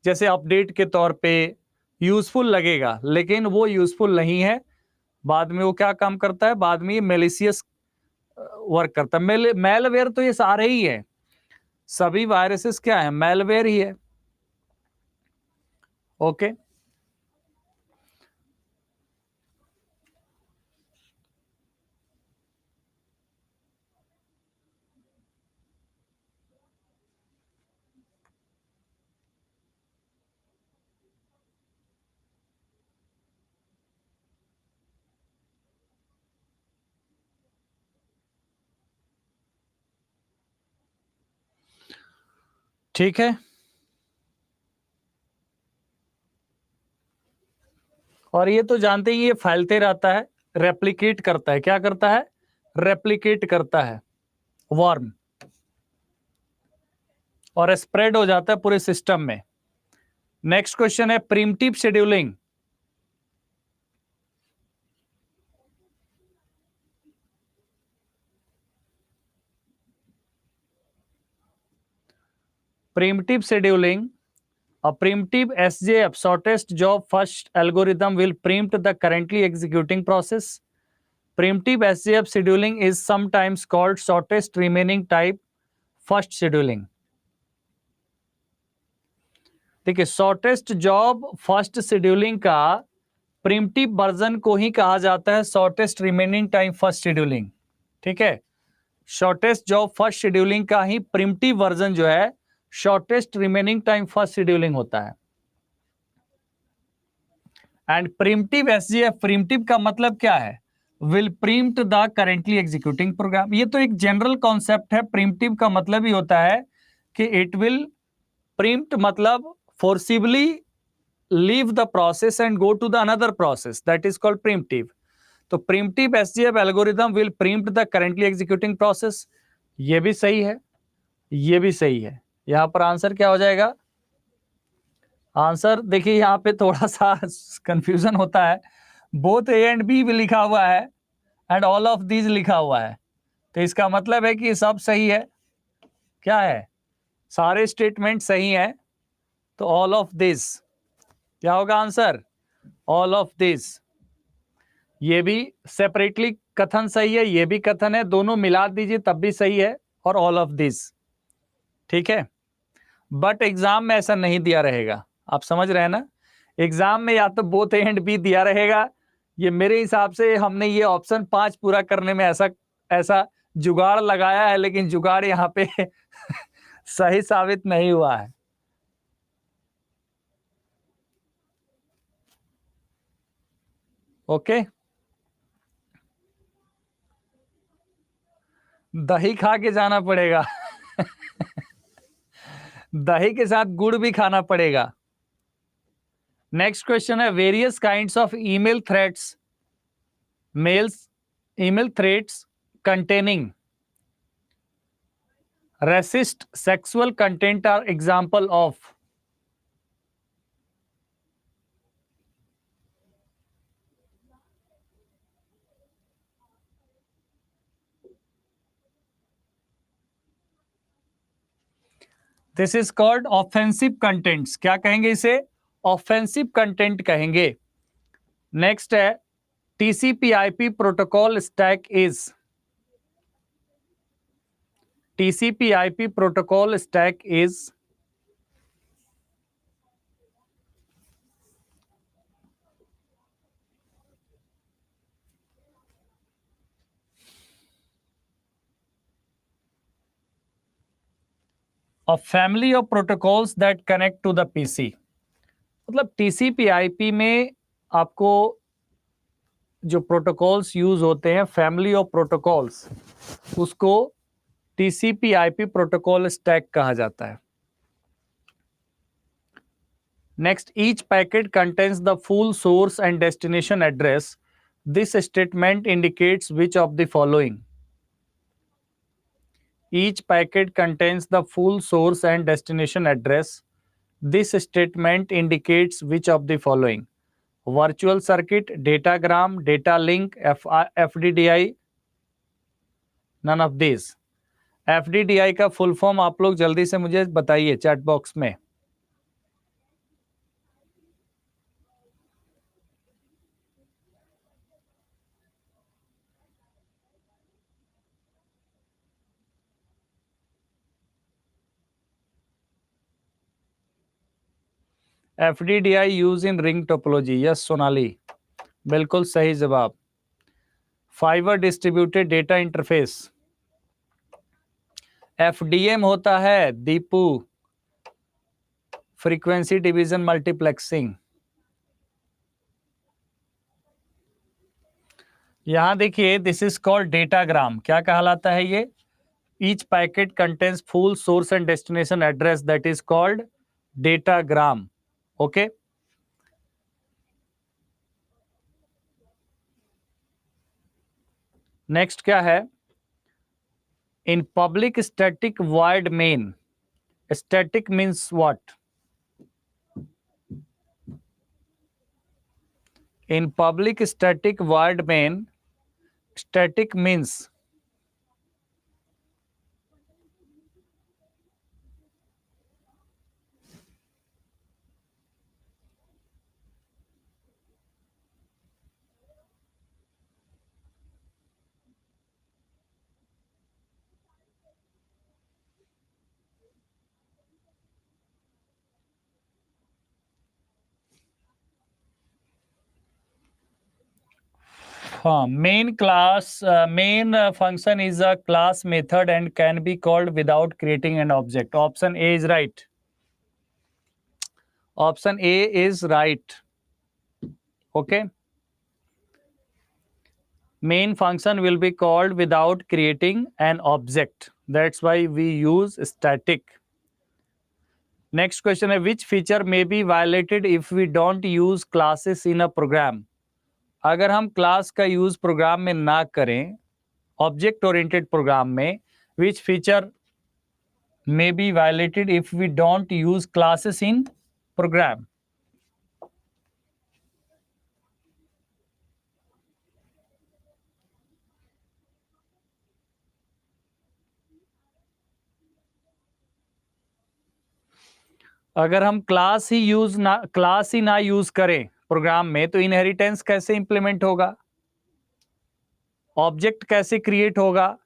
जैसे अपडेट के तौर पे यूजफुल लगेगा, लेकिन वो यूजफुल नहीं है। बाद में वो क्या काम करता है? बाद में ये मेलिशियस वर्क करता है। मेलवेयर तो ये सारे ही है, सभी वायरसेस क्या है? मेलवेयर ही है। ओके, ठीक है, और ये तो जानते ही ये फैलते रहता है, रेप्लिकेट करता है। क्या करता है? रेप्लिकेट करता है, वर्म, और स्प्रेड हो जाता है पूरे सिस्टम में। नेक्स्ट क्वेश्चन है primitive scheduling. Primitive scheduling, a primitive SJF, shortest job first algorithm, will preempt the currently executing process. Primitive SJF scheduling is sometimes called shortest remaining type first scheduling. देखिए, shortest job first scheduling का primitive version को ही कहा जाता है shortest remaining time first scheduling. ठीक है, shortest job first scheduling का ही primitive version जो है shortest remaining time first scheduling होता है। एंड प्रिमिटिव एसजीएफ, प्रिमिटिव का मतलब क्या है? Will preempt the currently executing program. ये तो एक जनरल कॉन्सेप्ट है। प्रिमिटिव का मतलब ही होता है कि इट विल प्रीम्प्ट, मतलब forcibly leave the process and go to the another process, that is called primitive. तो primitive SGF algorithm will preempt the currently executing process. ये भी सही है, ये भी सही है। यहां पर आंसर क्या हो जाएगा? आंसर देखिए, यहाँ पे थोड़ा सा कंफ्यूजन होता है। बोथ ए एंड बी भी लिखा हुआ है एंड ऑल ऑफ दीज लिखा हुआ है, तो इसका मतलब है कि सब सही है। क्या है? सारे स्टेटमेंट सही है, तो ऑल ऑफ दिस क्या होगा आंसर? All of this. ये भी सेपरेटली कथन सही है, ये भी कथन है, दोनों मिला दीजिए तब भी सही है, और ऑल ऑफ दिस। ठीक है, बट एग्जाम में ऐसा नहीं दिया रहेगा, आप समझ रहे हैं ना? एग्जाम में या तो बोथ ए एंड बी दिया रहेगा। ये मेरे हिसाब से हमने ये ऑप्शन 5 पूरा करने में ऐसा ऐसा जुगाड़ लगाया है, लेकिन जुगाड़ यहाँ पे सही साबित नहीं हुआ है। ओके, दही खा के जाना पड़ेगा दही के साथ गुड़ भी खाना पड़ेगा। नेक्स्ट क्वेश्चन है various kinds of email threads, mails email threads containing racist sexual content are example of। This is called offensive contents. क्या कहेंगे इसे? ऑफेंसिव कंटेंट कहेंगे। नेक्स्ट है TCP IP protocol stack is. TCP IP protocol stack is a family of protocols that connect to the PC। मतलब टीसीपी/आईपी में आपको जो protocols use होते हैं, फैमिली ऑफ प्रोटोकॉल्स, उसको टीसीपी/आईपी प्रोटोकॉल स्टैक कहा जाता है। Next, each packet contains the full source and destination address. This statement indicates which of the following. Each packet contains the full source and destination address. This statement indicates which of the following: virtual circuit, datagram, data link, FDDI, none of these। FDDI का full form आप लोग जल्दी से मुझे बताइए chat box में। FDDI use in ring topology. Yes Sonali, बिल्कुल सही जवाब। Fibre distributed data interface, FDM होता है दीपू, फ्रीक्वेंसी डिवीजन मल्टीप्लेक्सिंग। यहां देखिए, दिस इज कॉल्ड डेटाग्राम। क्या कहलाता है ये? each packet contains full source and destination address, that is called datagram. Okay. Next क्या है? In public static void main, static means what? In public static void main, static means main class, main function is a class method and can be called without creating an object. Option A is right. Option A is right. Okay. Main function will be called without creating an object. That's why we use static. Next question है, which feature may be violated if we don't use classes in a program? अगर हम class का use programme में ना करें, object oriented program में, which feature may be violated if we don't use classes in program? अगर हम class ही ना यूज करें प्रोग्राम में, तो इनहेरिटेंस कैसे इंप्लीमेंट होगा? ऑब्जेक्ट कैसे क्रिएट होगा?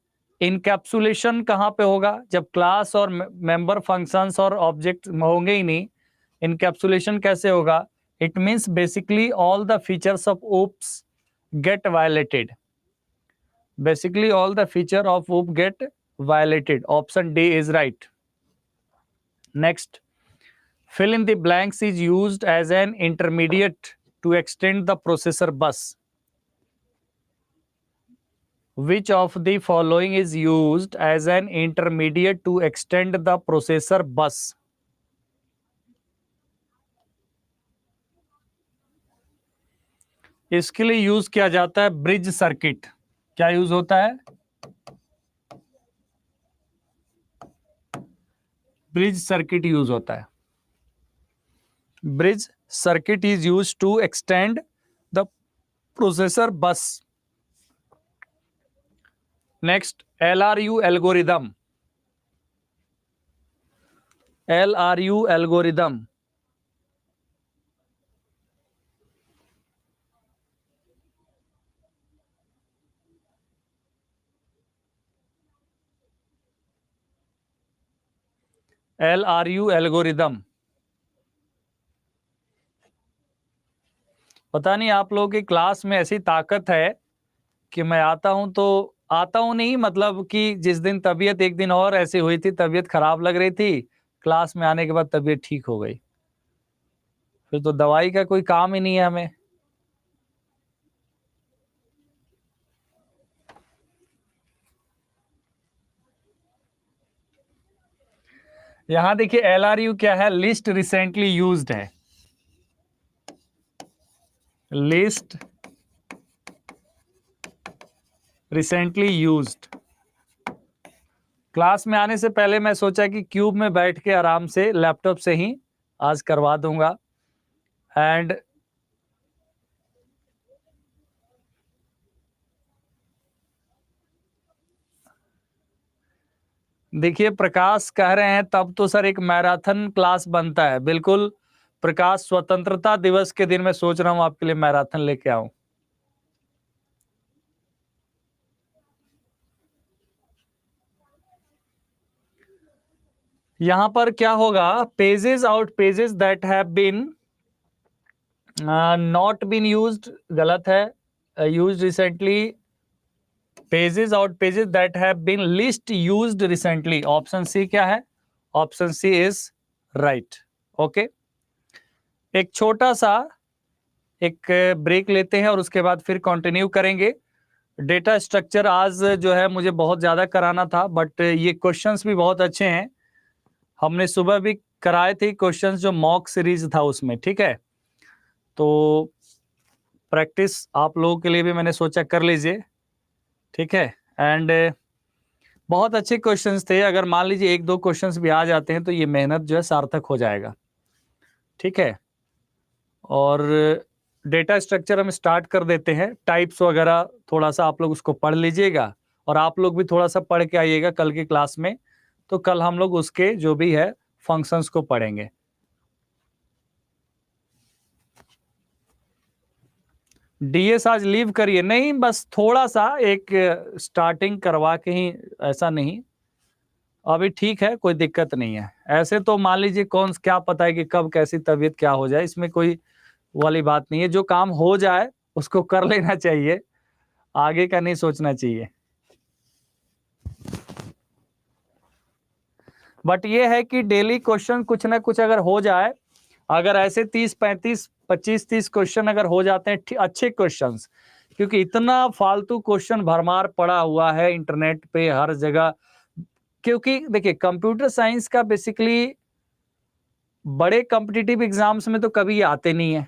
इनकैप्सुलेशन कहां पे होगा? जब क्लास और मेंबर फंक्शंस और ऑब्जेक्ट होंगे ही नहीं, इनकैप्सुलेशन कैसे होगा? It means basically all the features of OOPS get violated. Basically all the feature of OOP get violated. Option D is right. Next, fill in the blanks is used as an intermediate to extend the processor bus. Which of the following is used as an intermediate to extend the processor bus? इसके लिए use किया जाता है bridge circuit. क्या use होता है? Bridge circuit use होता है. Bridge circuit is use to extend the processor bus. Next, LRU algorithm. LRU algorithm LRU algorithm. पता नहीं आप लोगों की क्लास में ऐसी ताकत है कि मैं आता हूं नहीं, मतलब कि जिस दिन तबीयत एक दिन और ऐसी हुई थी, तबीयत खराब लग रही थी, क्लास में आने के बाद तबीयत ठीक हो गई. फिर तो दवाई का कोई काम ही नहीं है हमें. यहां देखिए LRU क्या है? लिस्ट रिसेंटली यूज्ड है. List recently used. क्लास में आने से पहले मैं सोचा कि क्यूब में बैठ के आराम से लैपटॉप से ही आज करवा दूंगा. एंड देखिए प्रकाश कह रहे हैं तब तो सर एक मैराथन क्लास बनता है. बिल्कुल प्रकाश, स्वतंत्रता दिवस के दिन मैं सोच रहा हूं आपके लिए मैराथन लेके आऊं. यहां पर क्या होगा? Pages out pages that have been not been used, गलत है. Used recently. Pages out pages that have been least used recently. Option C क्या है? Option C is right. Okay, एक छोटा सा एक ब्रेक लेते हैं और उसके बाद फिर कंटिन्यू करेंगे. डेटा स्ट्रक्चर आज जो है मुझे बहुत ज़्यादा कराना था, बट ये क्वेश्चंस भी बहुत अच्छे हैं। हमने सुबह भी कराए थे क्वेश्चंस, जो मॉक सीरीज था उसमें, ठीक है। तो प्रैक्टिस आप लोगों के लिए भी मैंने सोचा कर लीजिए, ठीक है। एंड बहुत अच्छे क्वेश्चंस थे। अगर मान लीजिए एक दो क्वेश्चंस भी आ जाते हैं तो ये मेहनत जो है सार्थक हो जाएगा, ठीक है। और डेटा स्ट्रक्चर हम स्टार्ट कर देते हैं। टाइप्स वगैरह थोड़ा सा आप लोग उसको पढ़ लीजिएगा, और आप लोग भी थोड़ा सा पढ़ के आइएगा कल की क्लास में। तो कल हम लोग उसके जो भी है फंक्शंस को पढ़ेंगे। डीएस आज लीव करिए? नहीं, बस थोड़ा सा एक स्टार्टिंग करवा के ही, ऐसा नहीं। अभी ठीक है, कोई दिक्कत नहीं है। ऐसे तो मान लीजिए कौन क्या पता है कि कब कैसी तबीयत क्या हो जाए, इसमें कोई वाली बात नहीं है। जो काम हो जाए उसको कर लेना चाहिए, आगे का नहीं सोचना चाहिए। बट ये है कि डेली क्वेश्चन कुछ ना कुछ अगर हो जाए, अगर ऐसे 30 35 25 30 क्वेश्चन अगर हो जाते हैं अच्छे क्वेश्चंस, क्योंकि इतना फालतू क्वेश्चन भरमार पड़ा हुआ है इंटरनेट पे हर जगह। क्योंकि देखिए कंप्यूटर साइंस का बेसिकली बड़े कॉम्पिटिटिव एग्जाम्स में तो कभी आते नहीं है।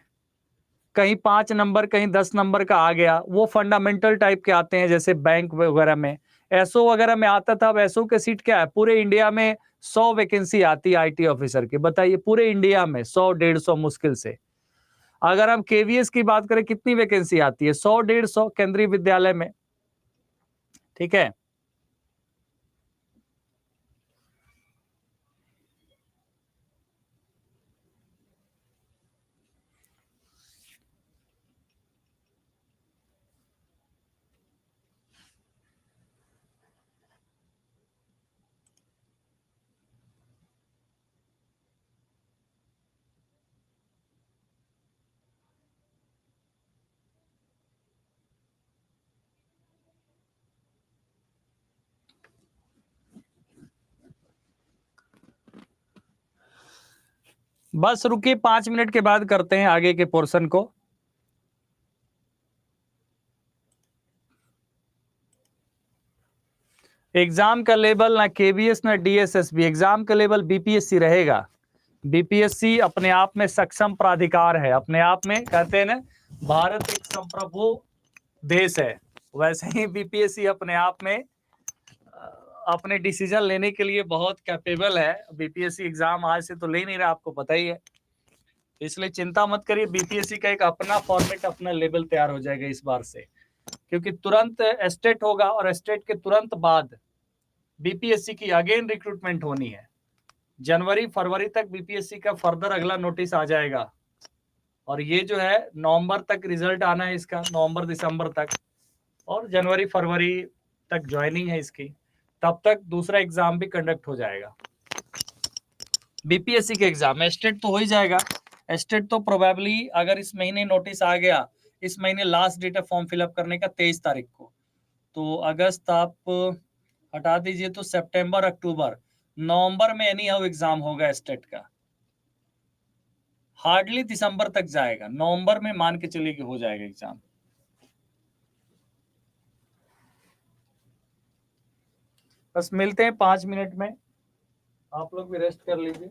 कहीं 5 नंबर, कहीं 10 नंबर का आ गया, वो फंडामेंटल टाइप के आते हैं, जैसे बैंक वगैरह में, एसओ वगैरह में आता था। अब एसओ के सीट क्या है, पूरे इंडिया में 100 वैकेंसी आती है आईटी ऑफिसर की। बताइए, पूरे इंडिया में 100 150 मुश्किल से। अगर हम केवीएस की बात करें, कितनी वैकेंसी आती है? 100 150 केंद्रीय विद्यालय में, ठीक है। बस रुकिए, 5 मिनट के बाद करते हैं आगे के पोर्शन को। एग्जाम का लेवल ना केवीएस ना डीएसएसबी, एग्जाम का लेवल बीपीएससी रहेगा। बीपीएससी अपने आप में सक्षम प्राधिकार है, अपने आप में, कहते हैं ना भारत एक संप्रभु देश है, वैसे ही बीपीएससी अपने आप में अपने डिसीजन लेने के लिए बहुत कैपेबल है। बीपीएससी एग्जाम आज से तो ले नहीं रहा, आपको पता ही है। इसलिए चिंता मत करिए, बीपीएससी का एक अपना फॉर्मेट, अपना लेवल तैयार हो जाएगा इस बार से। क्योंकि तुरंत स्टेट होगा, और स्टेट के तुरंत बाद बीपीएससी की अगेन रिक्रूटमेंट होनी है। जनवरी फरवरी तक बीपीएससी का फर्दर अगला नोटिस आ जाएगा, और ये जो है नवंबर तक रिजल्ट आना है इसका, नवंबर दिसंबर तक, और जनवरी फरवरी तक ज्वाइनिंग है इसकी। तब तक दूसरा एग्जाम भी कंडक्ट हो जाएगा। बीपीएससी के एग्जाम में स्टेट तो हो ही जाएगा। स्टेट तो प्रोबेबली अगर इस महीने नोटिस आ गया, इस महीने लास्ट डेट है फॉर्म फिलअप करने का 23 तारीख को, तो अगस्त आप हटा दीजिए, तो सितंबर अक्टूबर नवंबर में एनी हाउ एग्जाम होगा स्टेट का। हार्डली दिसंबर तक जाएगा, नवंबर में मान के चलिए कि हो जाएगा एग्जाम। बस मिलते हैं 5 मिनट में, आप लोग भी रेस्ट कर लीजिए।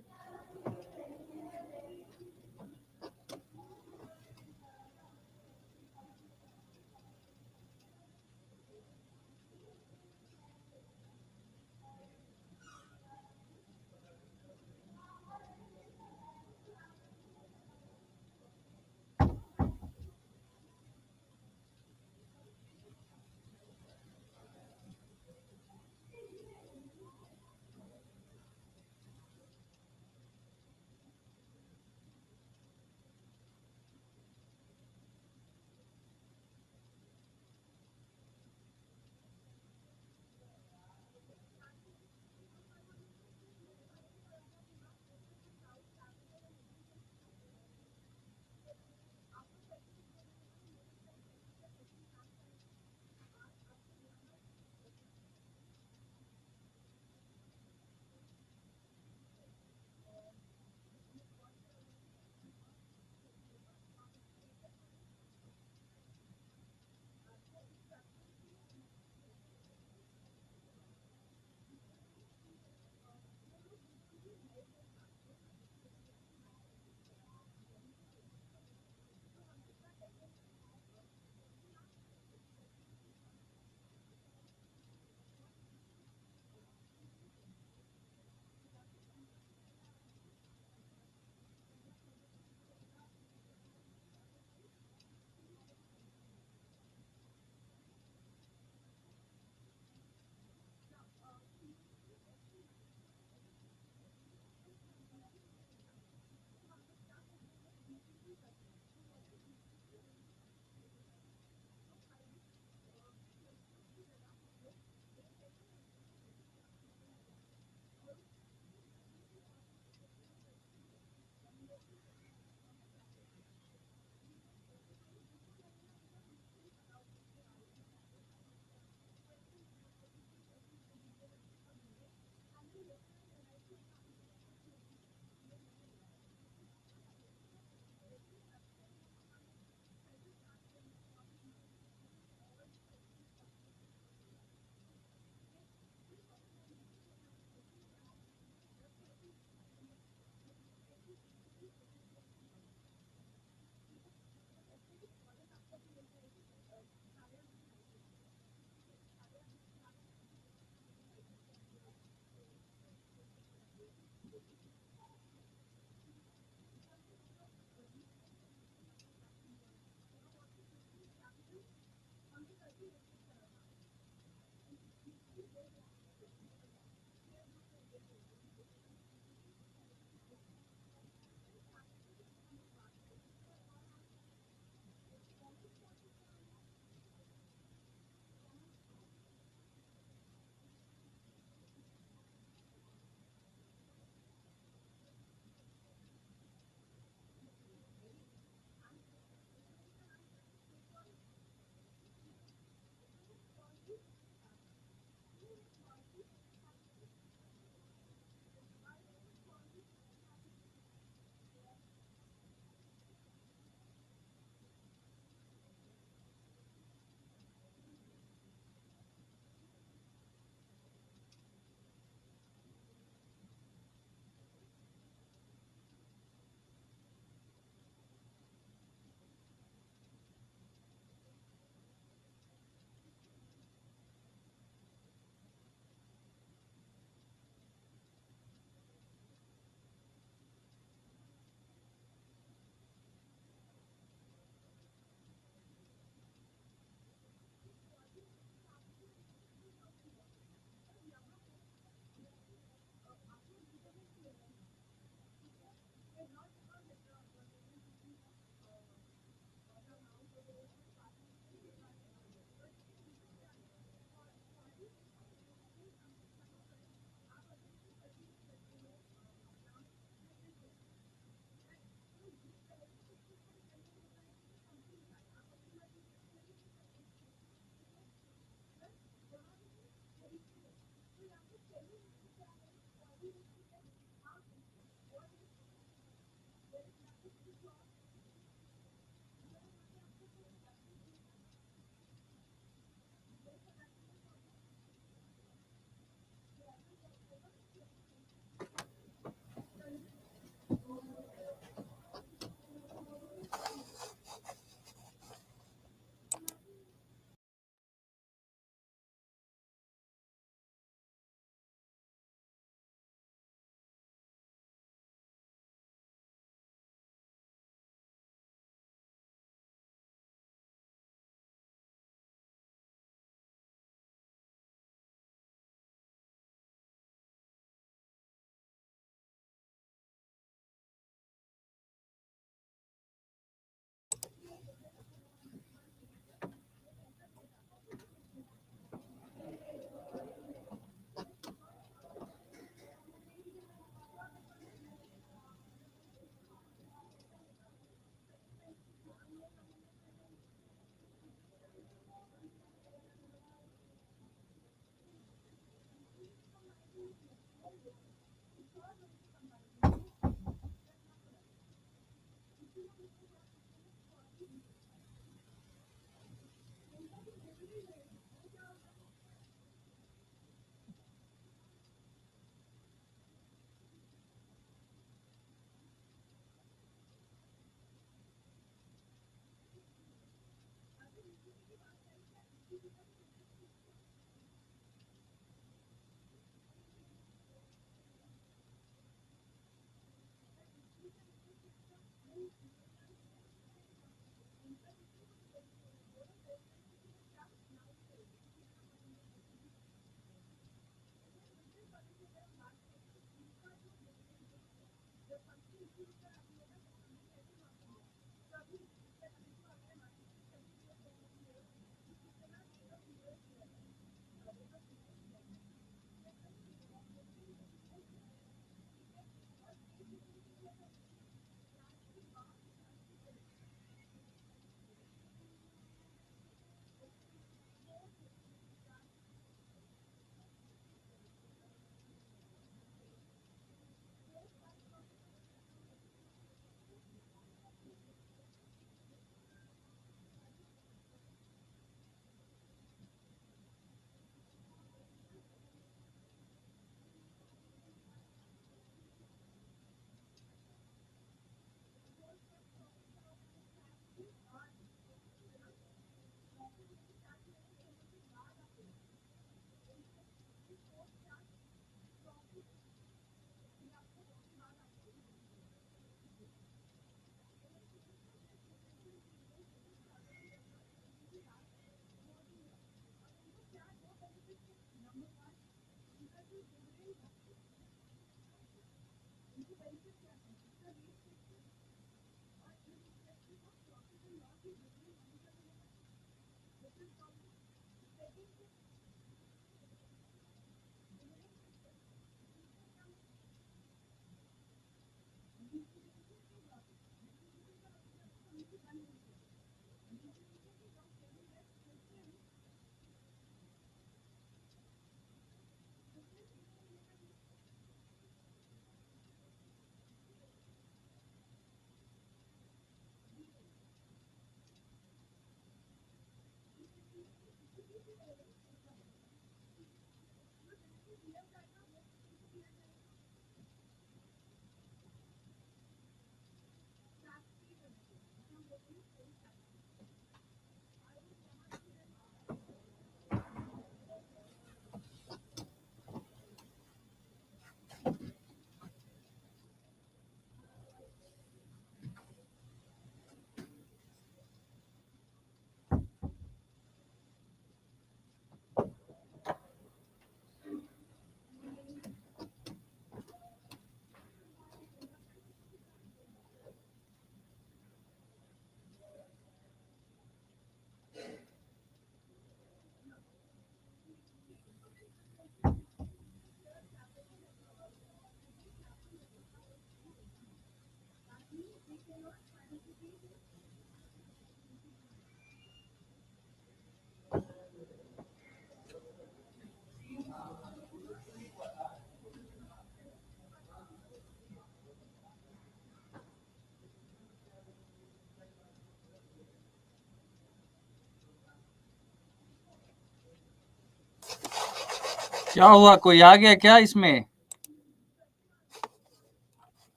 क्या हुआ, कोई आ गया क्या इसमें?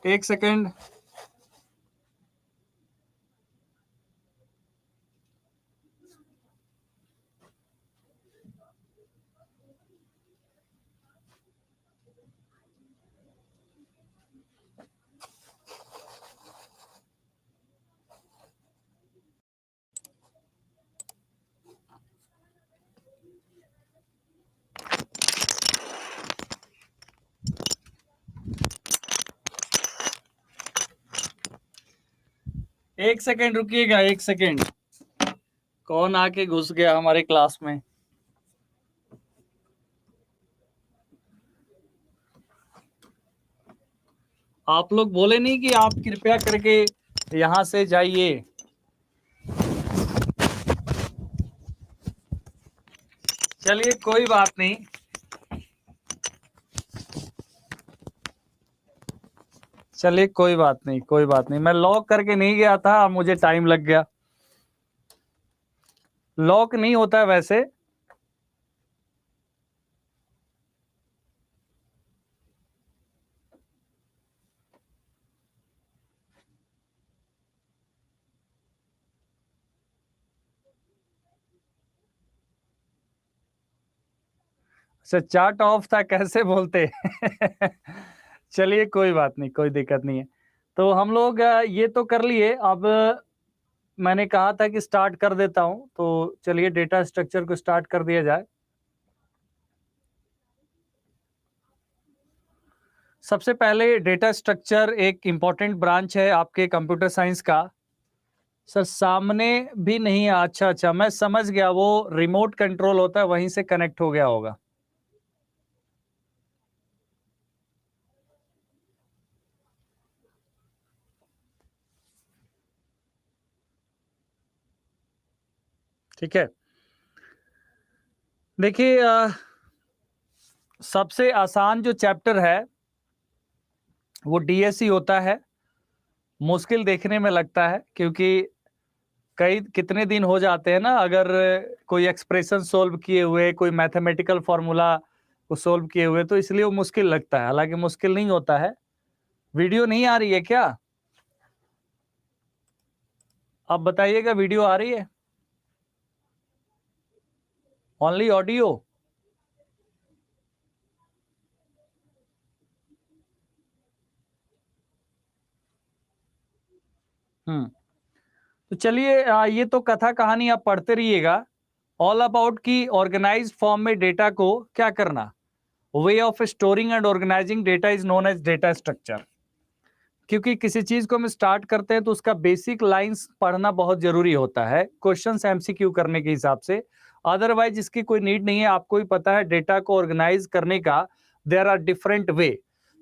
एक सेकंड। एक सेकंड रुकिएगा, एक सेकंड। कौन आके घुस गया हमारे क्लास में? आप लोग बोले नहीं कि आप कृपया करके यहां से जाइए। चलिए कोई बात नहीं, चलिए कोई बात नहीं, कोई बात नहीं। मैं लॉक करके नहीं गया था, मुझे टाइम लग गया। लॉक नहीं होता है वैसे। अच्छा, चार्ट ऑफ था, कैसे बोलते? चलिए कोई बात नहीं, कोई दिक्कत नहीं है। तो हम लोग ये तो कर लिए। अब मैंने कहा था कि स्टार्ट कर देता हूं, तो चलिए डेटा स्ट्रक्चर को स्टार्ट कर दिया जाए। सबसे पहले डेटा स्ट्रक्चर एक इम्पॉर्टेंट ब्रांच है आपके कंप्यूटर साइंस का। सर सामने भी नहीं है, अच्छा अच्छा मैं समझ गया, वो रिमोट कंट्रोल होता है वहीं से कनेक्ट हो गया होगा। ठीक है, देखिए सबसे आसान जो चैप्टर है वो डीएससी होता है। मुश्किल देखने में लगता है क्योंकि कई कितने दिन हो जाते हैं ना, अगर कोई एक्सप्रेशन सोल्व किए हुए, कोई मैथमेटिकल फॉर्मूला को सोल्व किए हुए, तो इसलिए वो मुश्किल लगता है, हालांकि मुश्किल नहीं होता है। वीडियो नहीं आ रही है क्या? आप बताइएगा, वीडियो आ रही है? Only audio? तो चलिए ये तो कथा कहानी आप पढ़ते रहिएगा। ऑल अबाउट की ऑर्गेनाइज्ड फॉर्म में डेटा को क्या करना, way of storing and organizing data is known as data structure. क्योंकि किसी चीज को हम स्टार्ट करते हैं तो उसका बेसिक लाइंस पढ़ना बहुत जरूरी होता है क्वेश्चंस एमसीक्यू करने के हिसाब से। अदरवाइज इसकी कोई नीड नहीं है। आपको ही पता है डेटा को ऑर्गेनाइज करने का देयर आर डिफरेंट वे।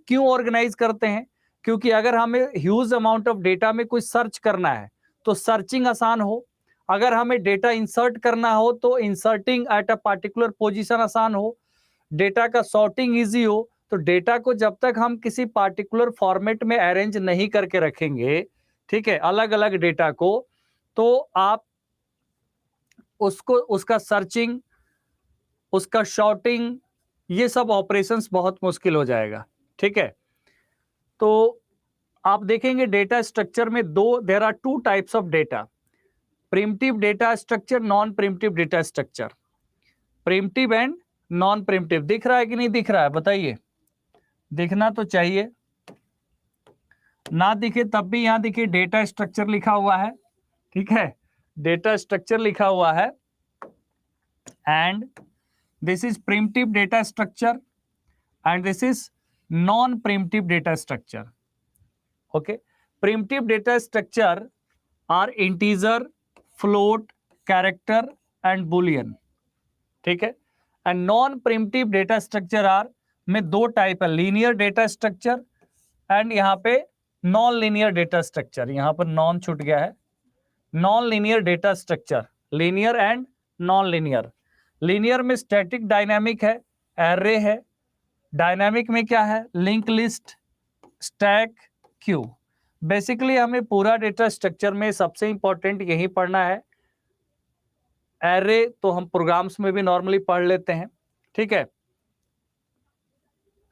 क्यों ऑर्गेनाइज करते हैं? क्योंकि अगर हमें ह्यूज अमाउंट ऑफ डेटा में कुछ सर्च करना है तो सर्चिंग आसान हो, अगर हमें डेटा इंसर्ट करना हो तो inserting at a particular position आसान हो, डेटा का सॉर्टिंग इजी हो। तो डेटा को जब तक हम किसी पार्टिकुलर फॉर्मेट में अरेंज नहीं करके रखेंगे, ठीक है, अलग अलग डेटा को, तो आप उसको उसका सर्चिंग, उसका शॉर्टिंग, ये सब ऑपरेशंस बहुत मुश्किल हो जाएगा। ठीक है, तो आप देखेंगे डेटा स्ट्रक्चर में दो, there are two types of data, primitive data structure, non primitive data structure. Primitive and non primitive दिख रहा है कि नहीं दिख रहा है बताइए? दिखना तो चाहिए, ना दिखे तब भी यहां देखिए डेटा स्ट्रक्चर लिखा हुआ है। ठीक है, डेटा स्ट्रक्चर लिखा हुआ है and this is primitive data structure and this is non primitive data structure. Okay, primitive data structure are integer, float, character and boolean. ठीक है, and non primitive data structure are में दो type है, linear data structure and यहां पे non linear data structure. यहां पर non छूट गया है। Non linear data structure, linear and non linear. Linear में स्टैटिक डायनामिक है, एरे है। डायनामिक में क्या है? Link list, stack, Q. Basically हमें पूरा डेटा स्ट्रक्चर में सबसे इंपॉर्टेंट यही पढ़ना है। एरे तो हम प्रोग्राम्स में भी नॉर्मली पढ़ लेते हैं। ठीक है,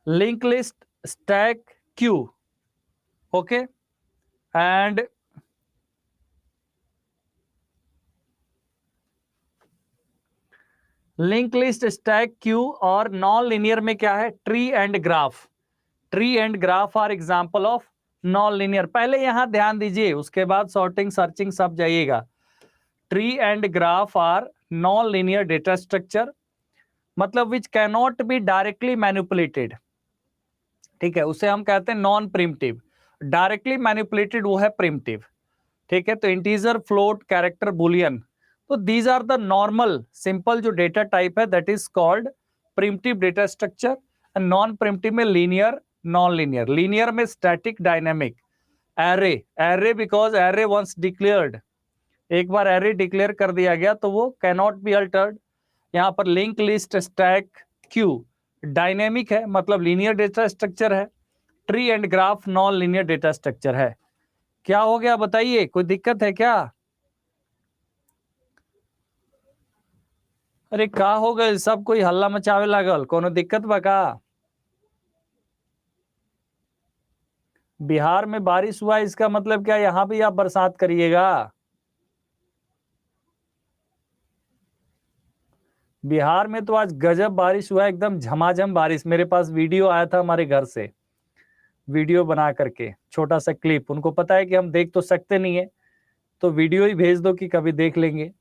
link list, stack, queue. Okay, and link list, stack, queue. और नॉन लीनियर में क्या है? Tree and graph. Tree and graph are example of non linear. पहले यहां ध्यान दीजिए, उसके बाद सॉर्टिंग, सर्चिंग सब जाइएगा। Tree and graph are non linear data structure, मतलब which cannot be directly manipulated. ठीक है, उसे हम कहते हैं नॉन प्रिमिटिव। डायरेक्टली मैनिपुलेटेड वो है प्रिमिटिव। ठीक है, तो इंटीजर, फ्लोट, कैरेक्टर, बुलियन, तो these are the normal simple जो डेटा टाइप है, that is called primitive data structure. Non primitive में लीनियर, नॉन लीनियर। लीनियर में static, dynamic. Array, array because array once declared, एक बार array declare कर दिया गया तो वो कैनॉट बी अल्टर्ड। यहां पर link list, stack, Q dynamic है, मतलब लीनियर डेटा स्ट्रक्चर है। Tree and graph non linear data structure है। क्या हो गया बताइए, कोई दिक्कत है क्या? अरे का हो गए, सब कोई हल्ला मचावे लागल, कोनो दिक्कत बा का? बिहार में बारिश हुआ इसका मतलब क्या यहां भी आप बरसात करिएगा? बिहार में तो आज गजब बारिश हुआ, एकदम झमाझम बारिश। मेरे पास वीडियो आया था हमारे घर से, वीडियो बना करके छोटा सा क्लिप। उनको पता है कि हम देख तो सकते नहीं है, तो वीडियो ही भेज दो कि कभी देख लेंगे।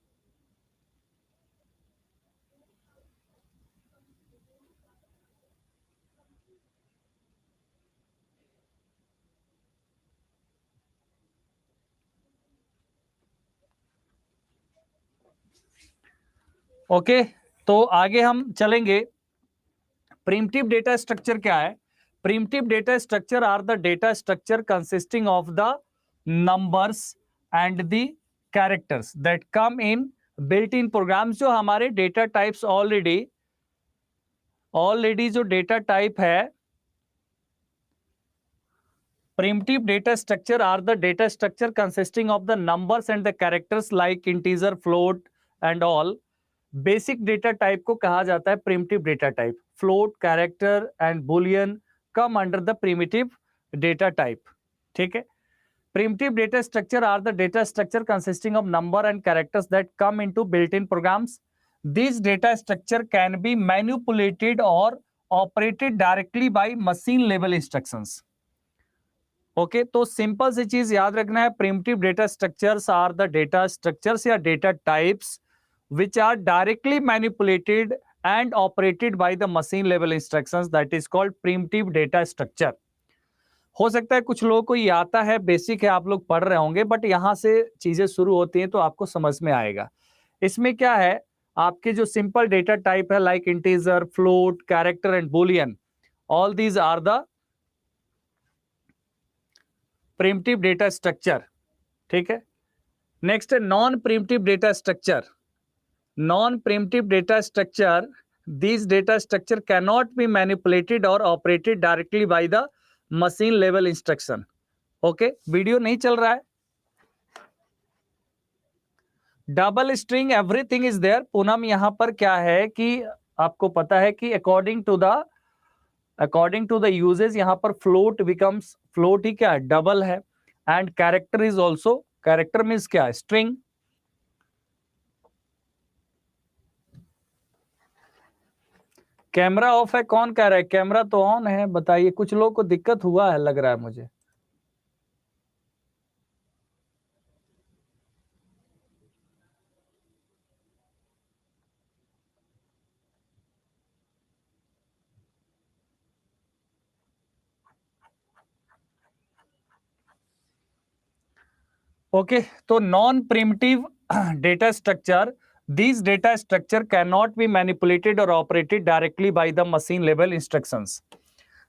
ओके, तो आगे हम चलेंगे। प्रिमिटिव डेटा स्ट्रक्चर क्या है? Primitive data structure are the data structure consisting of the numbers and the characters that come in built in programs. जो हमारे डेटा टाइप्स ऑलरेडी जो डेटा टाइप है, primitive data structure are the data structure consisting of the numbers and the characters like integer, float and all. Basic data type को कहा जाता है primitive data type. Float, character and boolean come under the primitive data type. ठीक है। Primitive data structure are the data structure consisting of number and characters that come into built in programs. This data structure can be manipulated और operated directly by machine level instructions. Okay, तो simple सी चीज याद रखना है, primitive data structures are the data structures या data types which are directly manipulated and operated by the machine level instructions, that is called primitive data structure. हो सकता है कुछ लोगों को ये आता है, बेसिक है, आप लोग पढ़ रहे होंगे, बट यहां से चीजें शुरू होती हैं तो आपको समझ में आएगा। इसमें क्या है, आपके जो सिंपल डेटा टाइप है like integer, float, character and boolean, all these are the primitive data structure. ठीक है। नेक्स्ट है non primitive data structure. Non-primitive data structure, these data structure cannot be manipulated or operated directly by the machine level instruction. Okay, video नहीं चल रहा है। Double string everything is there. Poonam यहां पर क्या है कि आपको पता है कि अकॉर्डिंग टू द यूजेज यहां पर फ्लोट बिकम्स, फ्लोट ही क्या है, डबल है। And character is also, character means क्या है, स्ट्रिंग। कैमरा ऑफ है, कौन कह रहा है? कैमरा तो ऑन है, बताइए। कुछ लोगों को दिक्कत हुआ है लग रहा है मुझे। ओके, तो non primitive data structure, these data structure cannot be manipulated or operated directly by the machine level instructions.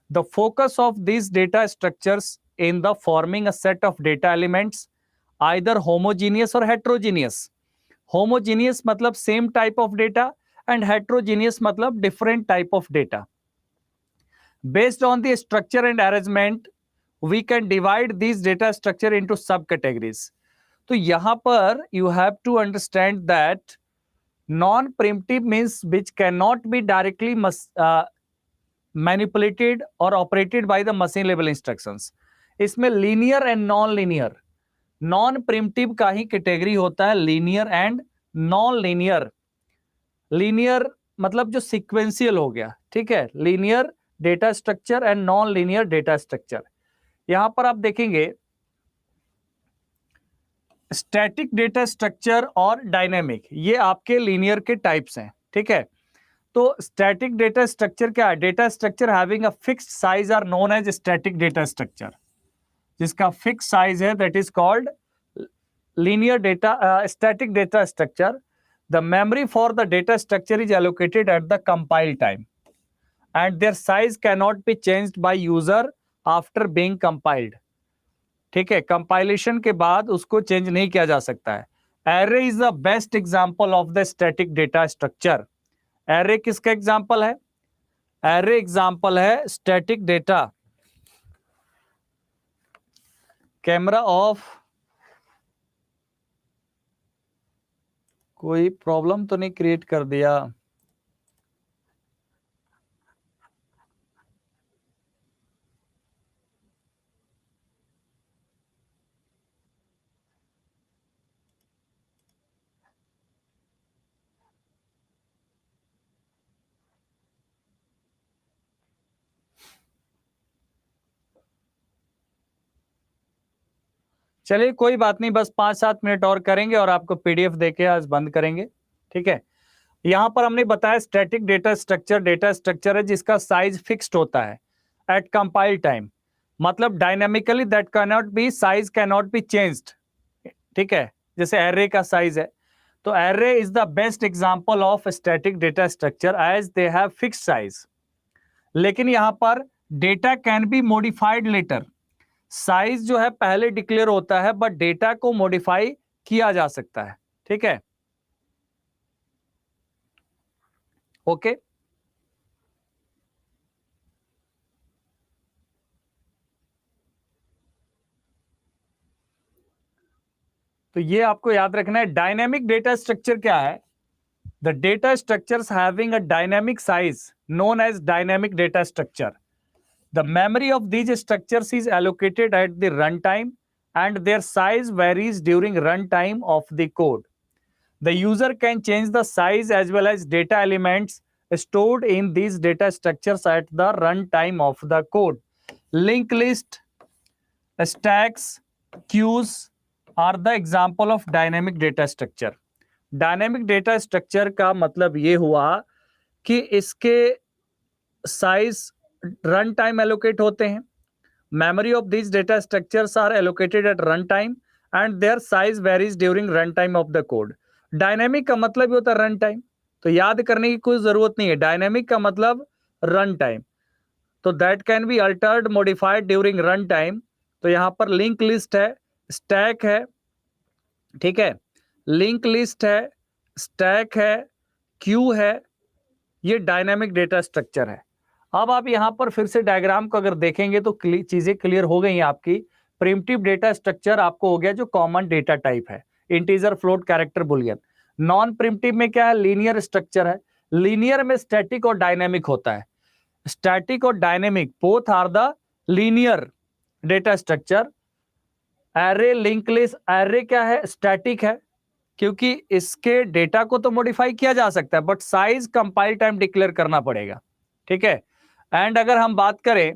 The focus of these data structures in the forming a set of data elements, either homogeneous or heterogeneous. Homogeneous मतलब same type of data and heterogeneous मतलब different type of data. Based on the structure and arrangement, we can divide these data structure into subcategories. तो यहां पर you have to understand that non-primitive means which cannot be directly manipulated or operated by the machine level instructions. इसमें linear and non-linear, non-primitive का ही category होता है linear and non-linear. linear मतलब जो sequential हो गया, ठीक है, linear data structure and non-linear data structure. यहां पर आप देखेंगे स्टैटिक डेटा स्ट्रक्चर और डायनेमिक, ये आपके लीनियर के टाइप्स हैं। ठीक है। तो स्टैटिक डेटा स्ट्रक्चर क्या है? Data structure having a fixed size are known as static data structure. जिसका फिक्स साइज है that is called linear data static data structure. The memory for the data structure is allocated at the compile time and their size can not be changed by user after being compiled. ठीक है, compilation के बाद उसको change नहीं किया जा सकता है। Array is the best example of the static data structure. Array किसका एग्जांपल है? एरे एग्जांपल है स्टैटिक डेटा। कैमरा ऑफ, कोई प्रॉब्लम तो नहीं क्रिएट कर दिया? चलिए कोई बात नहीं, बस 5-7 मिनट और करेंगे और आपको पीडीएफ देके आज बंद करेंगे। ठीक है। यहां पर हमने बताया स्टैटिक डेटा स्ट्रक्चर है जिसका साइज फिक्स्ड होता है एट कंपाइल टाइम, मतलब dynamically that can not B, size can not be changed. ठीक है, जैसे एरे का साइज है। तो array is the best example of static data structure as they have fixed size. लेकिन यहां पर data can be modified later, size जो है पहले डिक्लेयर होता है बट डेटा को मॉडिफाई किया जा सकता है, ठीक है, ओके। तो ये आपको याद रखना है। डायनेमिक डेटा स्ट्रक्चर क्या है? The data structures having a dynamic size known as dynamic data structure. The memory of these structures is allocated at the runtime and their size varies during runtime of the code. The user can change the size as well as data elements stored in these data structures at the runtime of the code. Linked list, stacks, queues are the example of dynamic data structure. Dynamic data structure का मतलब ये हुआ कि इसके size run time allocate होते हैं. Memory of this data structures are allocated at run time and their size varies during run time of the code. Dynamic का मतलब ही होता है रन टाइम, तो याद करने की कोई जरूरत नहीं है. डायनेमिक का मतलब रन टाइम, तो that can be altered modified during run time. तो यहां पर लिंक लिस्ट है, स्टैक है, ठीक है, लिंक लिस्ट है, स्टैक है, क्यू है, ये डायनेमिक डेटा स्ट्रक्चर है. अब आप यहां पर फिर से डायग्राम को अगर देखेंगे तो चीजें क्लियर हो गई हैं आपकी. प्रिमिटिव डेटा स्ट्रक्चर आपको हो गया जो कॉमन डेटा टाइप है, integer, float, character, boolean. Non primitive में क्या है? लीनियर स्ट्रक्चर है. लीनियर में स्टैटिक और डायनेमिक होता है. स्टैटिक और dynamic both are the linear data structure. Array, link list, array क्या है? स्टैटिक है, क्योंकि इसके डेटा को तो मॉडिफाई किया जा सकता है but size compile time declare करना पड़ेगा, ठीक है. एंड अगर हम बात करें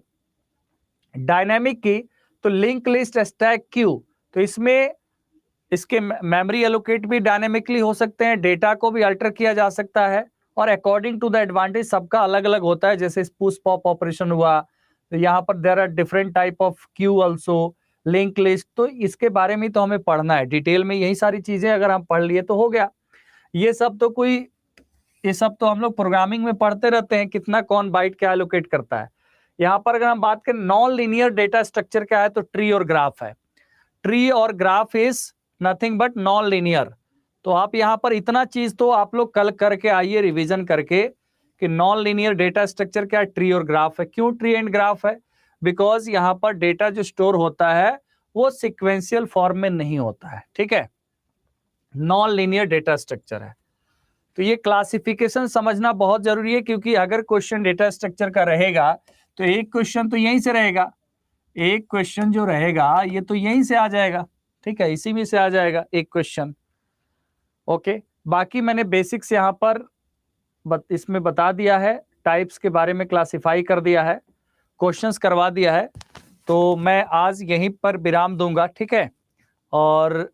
डायनेमिक की, तो लिंक लिस्ट, स्टैक, क्यू, तो इसमें इसके मेमोरी एलोकेट भी डायनेमिकली हो सकते हैं, डेटा को भी अल्टर किया जा सकता है, और अकॉर्डिंग टू द एडवांटेज सबका अलग अलग होता है. जैसे पुश पॉप ऑपरेशन हुआ, तो यहाँ पर there are different type of queue also, link list. तो इसके बारे में तो हमें पढ़ना है डिटेल में, यही सारी चीजें अगर हम पढ़ लिए तो हो गया. ये सब तो हम लोग प्रोग्रामिंग में पढ़ते रहते हैं, कितना कौन बाइट क्या एलोकेट करता है. यहाँ पर अगर हम बात करें नॉन लीनियर डेटा स्ट्रक्चर क्या है, तो ट्री और ग्राफ है. ट्री और graph is nothing but non linear. तो आप यहाँ पर इतना चीज तो आप लोग कल करके आइए रिवीजन करके कि नॉन लीनियर डेटा स्ट्रक्चर क्या है, ट्री और ग्राफ है. क्यों ट्री एंड ग्राफ है? बिकॉज यहाँ पर डेटा जो स्टोर होता है वो सिक्वेंशियल फॉर्म में नहीं होता है, ठीक है, नॉन लीनियर डेटा स्ट्रक्चर है. तो ये क्लासिफिकेशन समझना बहुत जरूरी है, क्योंकि अगर क्वेश्चन डेटा स्ट्रक्चर का रहेगा तो एक क्वेश्चन तो यहीं से रहेगा, एक क्वेश्चन जो रहेगा ये तो यहीं से आ जाएगा, ठीक है, इसी में से आ जाएगा एक क्वेश्चन, ओके. बाकी मैंने बेसिक्स यहाँ पर इसमें बता दिया है, टाइप्स के बारे में क्लासिफाई कर दिया है, क्वेश्चंस करवा दिया है. तो मैं आज यहीं पर विराम दूंगा, ठीक है. और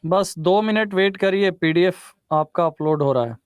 बस 2 मिनट वेट करिए, पीडीएफ आपका अपलोड हो रहा है।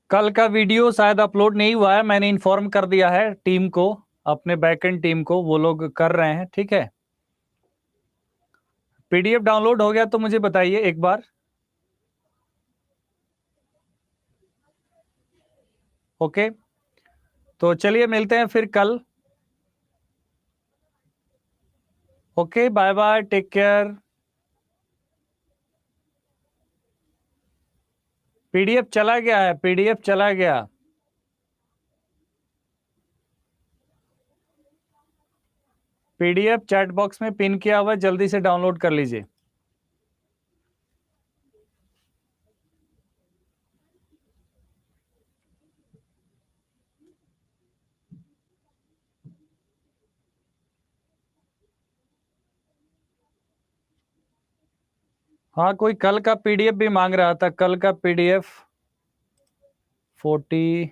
कल का वीडियो शायद अपलोड नहीं हुआ है, मैंने इन्फॉर्म कर दिया है टीम को, अपने बैकएंड टीम को, वो लोग कर रहे हैं, ठीक है। पीडीएफ डाउनलोड हो गया तो मुझे बताइए एक बार। ओके, तो चलिए मिलते हैं फिर कल। Okay, bye bye, take care. PDF चला गया है, पीडीएफ चला गया। पीडीएफ चैट बॉक्स में पिन किया हुआ है, जल्दी से डाउनलोड कर लीजिए। हाँ, कोई कल का पीडीएफ भी मांग रहा था, कल का पीडीएफ 40।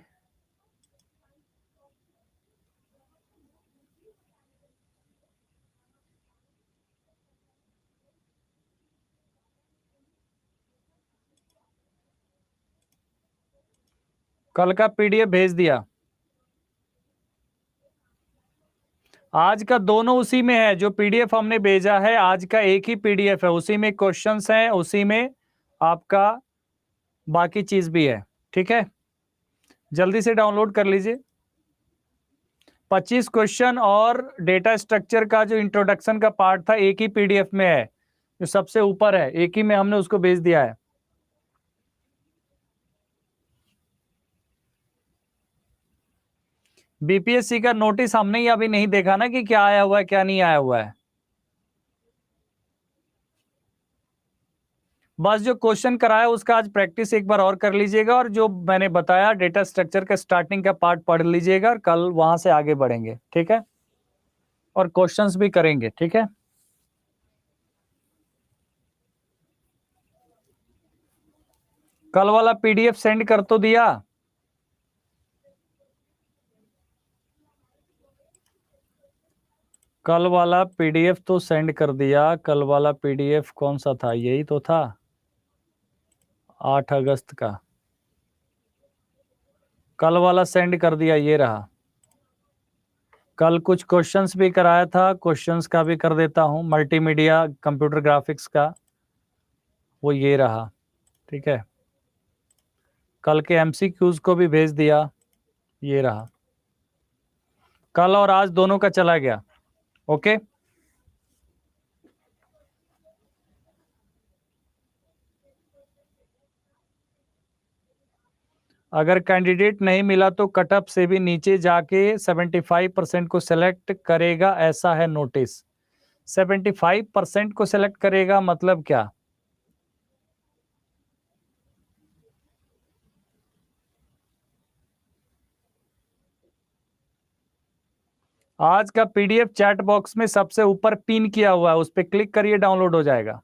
कल का पीडीएफ भेज दिया। आज का दोनों उसी में है, जो पीडीएफ हमने भेजा है आज का एक ही पीडीएफ है, उसी में क्वेश्चंस हैं, उसी में आपका बाकी चीज भी है, ठीक है। जल्दी से डाउनलोड कर लीजिए। 25 क्वेश्चन और डेटा स्ट्रक्चर का जो इंट्रोडक्शन का पार्ट था एक ही पीडीएफ में है, जो सबसे ऊपर है, एक ही में हमने उसको भेज दिया है। बीपीएससी का नोटिस हमने ही अभी नहीं देखा ना कि क्या आया हुआ है क्या नहीं आया हुआ है। बस जो क्वेश्चन कराया उसका आज प्रैक्टिस एक बार और कर लीजिएगा, और जो मैंने बताया डेटा स्ट्रक्चर का स्टार्टिंग का पार्ट पढ़ लीजिएगा, और कल वहां से आगे बढ़ेंगे, ठीक है। और क्वेश्चंस भी करेंगे, ठीक है। कल वाला पीडीएफ सेंड कर तो दिया। कल वाला पीडीएफ तो सेंड कर दिया। कल वाला पीडीएफ कौन सा था? यही तो था, 8 अगस्त का। कल वाला सेंड कर दिया, ये रहा। कल कुछ क्वेश्चंस भी कराया था, क्वेश्चंस का भी कर देता हूं, मल्टीमीडिया कंप्यूटर ग्राफिक्स का, वो ये रहा, ठीक है। कल के एमसीक्यूज को भी भेज दिया, ये रहा। कल और आज दोनों का चला गया, ओके। अगर कैंडिडेट नहीं मिला तो कटअप से भी नीचे जाके 75% को सेलेक्ट करेगा, ऐसा है नोटिस। 75% को सेलेक्ट करेगा मतलब क्या? आज का पीडीएफ चैट बॉक्स में सबसे ऊपर पिन किया हुआ है, उस पर क्लिक करिए, डाउनलोड हो जाएगा।